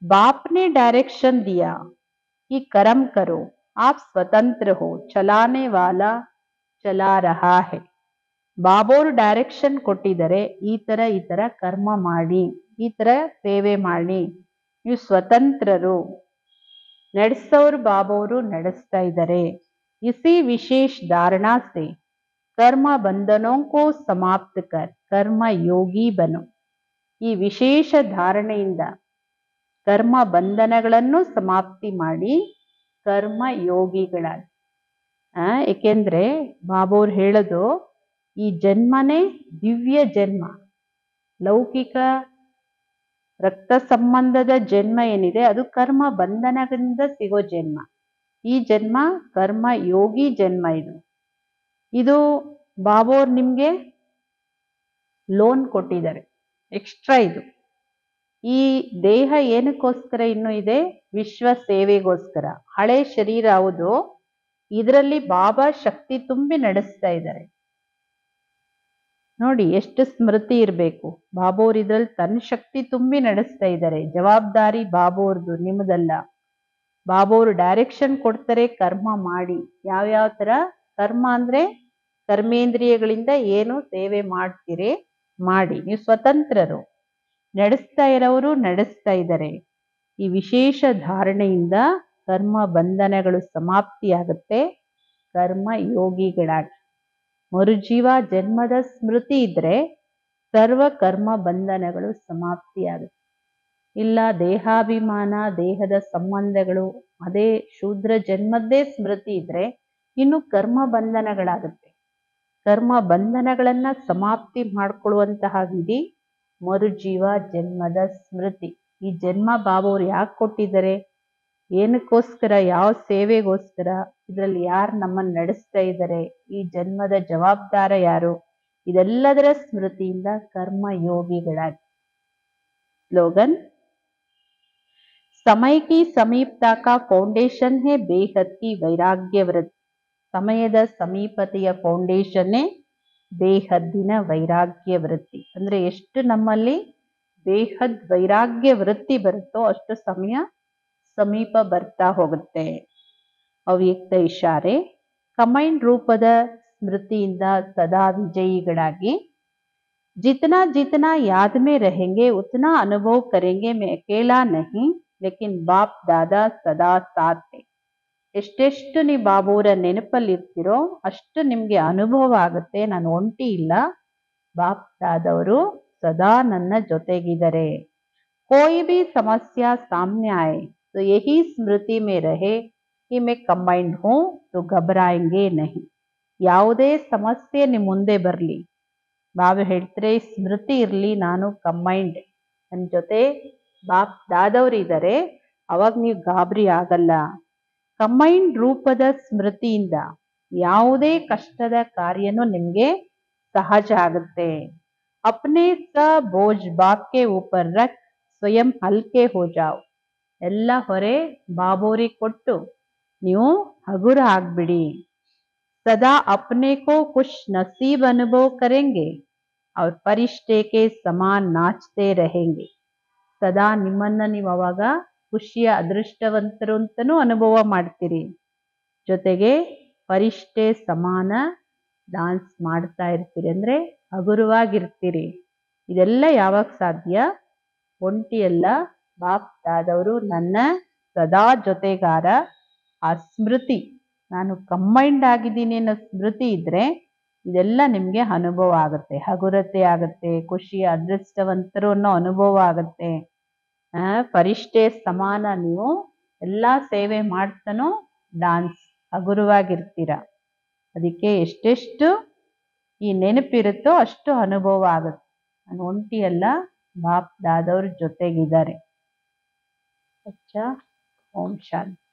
S1: ಬಾಪ್ನೆ ಡೈರೆಕ್ಷನ್ ದಿಯಾ कि कर्म करो, आप स्वतंत्र हो, चलाने वाला चला रहा है. ಬಾಬೋರು ಡೈರೆಕ್ಷನ್ ಕೊಟ್ಟಿದ್ದಾರೆ, ಈ ತರ ಕರ್ಮ ಮಾಡಿ, ಈ ತರ ಸೇವೆ ಮಾಡಿ, ನೀವು ಸ್ವತಂತ್ರರು. ನಡೆಸೋರು ಬಾಬೋರು ನಡೆಸ್ತಾ ಇದ್ದಾರೆ. ಇಸಿ ವಿಶೇಷ ಧಾರಣಾ ಸೆ ಕರ್ಮ ಬಂಧನೋ ಕೋ ಸಮಾಪ್ತ ಕರ್ ಕರ್ಮ ಯೋಗಿ ಬನೋ. ಈ ವಿಶೇಷ ಧಾರಣೆಯಿಂದ ಕರ್ಮ ಬಂಧನಗಳನ್ನು ಸಮಾಪ್ತಿ ಮಾಡಿ ಕರ್ಮ ಯೋಗಿಗಳಾಗಿ. ಏಕೆಂದ್ರೆ ಬಾಬೋರ್ ಹೇಳೋದು ಈ ಜನ್ಮನೇ ದಿವ್ಯ ಜನ್ಮ. ಲೌಕಿಕ ರಕ್ತ ಸಂಬಂಧದ ಜನ್ಮ ಏನಿದೆ ಅದು ಕರ್ಮ ಬಂಧನದಿಂದ ಸಿಗೋ ಜನ್ಮ. ಈ ಜನ್ಮ ಕರ್ಮ ಯೋಗಿ ಜನ್ಮ. ಇದು ಬಾಬೋರ್ ನಿಮ್ಗೆ ಲೋನ್ ಕೊಟ್ಟಿದ್ದಾರೆ, ಎಕ್ಸ್ಟ್ರಾ ಇದು. ಈ ದೇಹ ಏನಕ್ಕೋಸ್ಕರ ಇನ್ನು ಇದೆ? ವಿಶ್ವ ಸೇವೆಗೋಸ್ಕರ. ಹಳೆ ಶರೀರ ಹೌದು, ಇದರಲ್ಲಿ ಬಾಬಾ ಶಕ್ತಿ ತುಂಬಿ ನಡೆಸ್ತಾ ಇದ್ದಾರೆ. ನೋಡಿ ಎಷ್ಟು ಸ್ಮೃತಿ ಇರಬೇಕು. ಬಾಬೋರ್ ಇದ್ರಲ್ಲಿ ತನ್ನ ಶಕ್ತಿ ತುಂಬಿ ನಡೆಸ್ತಾ ಇದ್ದಾರೆ. ಜವಾಬ್ದಾರಿ ಬಾಬೋರ್ದು, ನಿಮ್ಮದಲ್ಲ. ಬಾಬೋರು ಡೈರೆಕ್ಷನ್ ಕೊಡ್ತಾರೆ, ಕರ್ಮ ಮಾಡಿ. ಯಾವ್ಯಾವ ತರ ಕರ್ಮ ಅಂದ್ರೆ ಕರ್ಮೇಂದ್ರಿಯಗಳಿಂದ ಏನು ಸೇವೆ ಮಾಡ್ತೀರಿ ಮಾಡಿ, ನೀವು ಸ್ವತಂತ್ರರು. ನಡೆಸ್ತಾ ಇರೋರು ನಡೆಸ್ತಾ ಇದ್ದಾರೆ. ಈ ವಿಶೇಷ ಧಾರಣೆಯಿಂದ ಕರ್ಮ ಬಂಧನಗಳು ಸಮಾಪ್ತಿಯಾಗುತ್ತೆ, ಕರ್ಮ ಯೋಗಿಗಳಾಗಿ. ಮರುಜೀವ ಜನ್ಮದ ಸ್ಮೃತಿ ಇದ್ರೆ ಸರ್ವ ಕರ್ಮ ಬಂಧನಗಳು ಸಮಾಪ್ತಿಯಾಗುತ್ತೆ. ಇಲ್ಲ ದೇಹಾಭಿಮಾನ, ದೇಹದ ಸಂಬಂಧಗಳು, ಅದೇ ಶೂದ್ರ ಜನ್ಮದ್ದೇ ಸ್ಮೃತಿ ಇದ್ರೆ ಇನ್ನು ಕರ್ಮ ಬಂಧನಗಳಾಗುತ್ತೆ. ಕರ್ಮ ಬಂಧನಗಳನ್ನ ಸಮಾಪ್ತಿ ಮಾಡ್ಕೊಳ್ಳುವಂತಹ ವಿಧಿ ಮರುಜೀವ ಜನ್ಮದ ಸ್ಮೃತಿ. ಈ ಜನ್ಮ ಬಾಬೋರು ಯಾಕೆ ಕೊಟ್ಟಿದ್ದಾರೆ, ಏನಕ್ಕೋಸ್ಕರ, ಯಾವ ಸೇವೆಗೋಸ್ಕರ, ಇದರಲ್ಲಿ ಯಾರು ನಮ್ಮನ್ನು ನಡೆಸ್ತಾ ಇದ್ದಾರೆ, ಈ ಜನ್ಮದ ಜವಾಬ್ದಾರ ಯಾರು, ಇದೆಲ್ಲದರ ಸ್ಮೃತಿಯಿಂದ ಕರ್ಮ ಯೋಗಿಗಳಾಗಿ. ಸ್ಲೋಗನ್: ಸಮಯ ಕಿ ಸಮೀಪತಾ ಕಾ ಫೌಂಡೇಶನ್ ಹೇ ಬೇಹದ್ ಕಿ ವೈರಾಗ್ಯ ವೃತ್ತಿ. ಸಮಯದ ಸಮೀಪತೆಯ ಫೌಂಡೇಶನ್ನೇ ಬೇಹದ್ದಿನ ವೈರಾಗ್ಯ ವೃತ್ತಿ. ಅಂದ್ರೆ ಎಷ್ಟು ನಮ್ಮಲ್ಲಿ ಬೇಹದ್ ವೈರಾಗ್ಯ ವೃತ್ತಿ ಬರುತ್ತೋ ಅಷ್ಟು ಸಮಯ ಸಮೀಪ ಬರ್ತಾ ಹೋಗುತ್ತೆ. ಅವ್ಯಕ್ತ ಇಶಾರೆ: ಕಮೈಂಡ್ ರೂಪದ ಸ್ಮೃತಿಯಿಂದ ಸದಾ ವಿಜಯಿಗಳಾಗಿ. जितना जितना याद में रहेंगे उतना अनुभव करेंगे मैं अकेला नहीं लेकिन बाप दादा सदा साथ है. ಎಷ್ಟೆಷ್ಟು ನೀವು ಬಾಬೋರ ನೆನಪಲ್ಲಿರ್ತೀರೋ ಅಷ್ಟು ನಿಮ್ಗೆ ಅನುಭವ ಆಗುತ್ತೆ, ನಾನು ಒಂಟಿ ಇಲ್ಲ, ಬಾಪ್ ದಾದವರು ಸದಾ ನನ್ನ ಜೊತೆಗಿದ್ದಾರೆ. कोई भी समस्या सामने आए तो यही स्मृति में रहे कि मैं कंबाइंड हूँ तो घबराएंगे नहीं. ಯಾವುದೇ ಸಮಸ್ಯೆ ನಿಮ್ಮ ಮುಂದೆ ಬರಲಿ, ಬಾಬಾ ಹೇಳ್ತಾರೆ ಸ್ಮೃತಿ ಇರಲಿ, ನಾನು ಕಂಬೈಂಡ್, ನನ್ನ ಜೊತೆ ಬಾಪ್ ದಾದವರು ಇದ್ದಾರೆ, ಅವಾಗ ನೀವು ಗಾಬರಿ ಆಗಲ್ಲ. ಕಂಬೈಂಡ್ ರೂಪದ ಸ್ಮೃತಿಯಿಂದ ಯಾವುದೇ ಕಷ್ಟದ ಕಾರ್ಯನೂ ನಿಮ್ಗೆ ಸಹಜ ಆಗುತ್ತೆ. ಅಪ್ನೆ ಸ ಬೋಜ್ ಬಾಪ್ಗೆ ಊಪರ್ ರಖ್ ಸ್ವಯಂ ಹಲ್ಕೆ ಹೋ ಜಾವ್. ಎಲ್ಲ ಹೊರೆ ಬಾಬೋರಿಗೆ ಕೊಟ್ಟು ನೀವು ಹಗುರ ಆಗ್ಬಿಡಿ. सदा अपने को खुश नसीब अनुभव करेंगे और फरिश्ते के समान नाचते रहेंगे. ಸದಾ ನಿಮ್ಮನ್ನ ನೀವು ಅವಾಗ ಖುಷಿಯ ಅದೃಷ್ಟವಂತರು ಅಂತನೂ ಅನುಭವ ಮಾಡ್ತೀರಿ, ಜೊತೆಗೆ ಫರಿಷ್ಠೆ ಸಮಾನ ಡಾನ್ಸ್ ಮಾಡ್ತಾ ಇರ್ತೀರಿ, ಅಂದ್ರೆ ಹಗುರವಾಗಿರ್ತೀರಿ. ಇದೆಲ್ಲ ಯಾವಾಗ ಸಾಧ್ಯ? ಒಂಟಿಯಲ್ಲ, ಬಾಪ್ ದಾದವರು ನನ್ನ ಸದಾ ಜೊತೆಗಾರ. ಆ ಸ್ಮೃತಿ, ನಾನು ಕಂಬೈಂಡ್ ಆಗಿದ್ದೀನಿ ಅನ್ನೋ ಸ್ಮೃತಿ ಇದ್ರೆ ಇದೆಲ್ಲ ನಿಮಗೆ ಅನುಭವ ಆಗುತ್ತೆ. ಹಗುರತೆ ಆಗುತ್ತೆ, ಖುಷಿ, ಅದೃಷ್ಟವಂತರು ಅನ್ನೋ ಅನುಭವ ಆಗುತ್ತೆ. ಫರಿಷ್ಠೆ ಸಮಾನ ನೀವು ಎಲ್ಲ ಸೇವೆ ಮಾಡ್ತಾನೂ ಡಾನ್ಸ್ ಹಗುರವಾಗಿರ್ತೀರ. ಅದಕ್ಕೆ ಎಷ್ಟೆಷ್ಟು ಈ ನೆನಪಿರುತ್ತೋ ಅಷ್ಟು ಅನುಭವ ಆಗುತ್ತೆ. ನಾನು ಒಂಟಿಯಲ್ಲ, ಬಾಪ್ ದಾದವ್ರ ಜೊತೆಗಿದ್ದಾರೆ. ಅಚ್ಚಾ, ಓಂ ಶಾಂತಿ.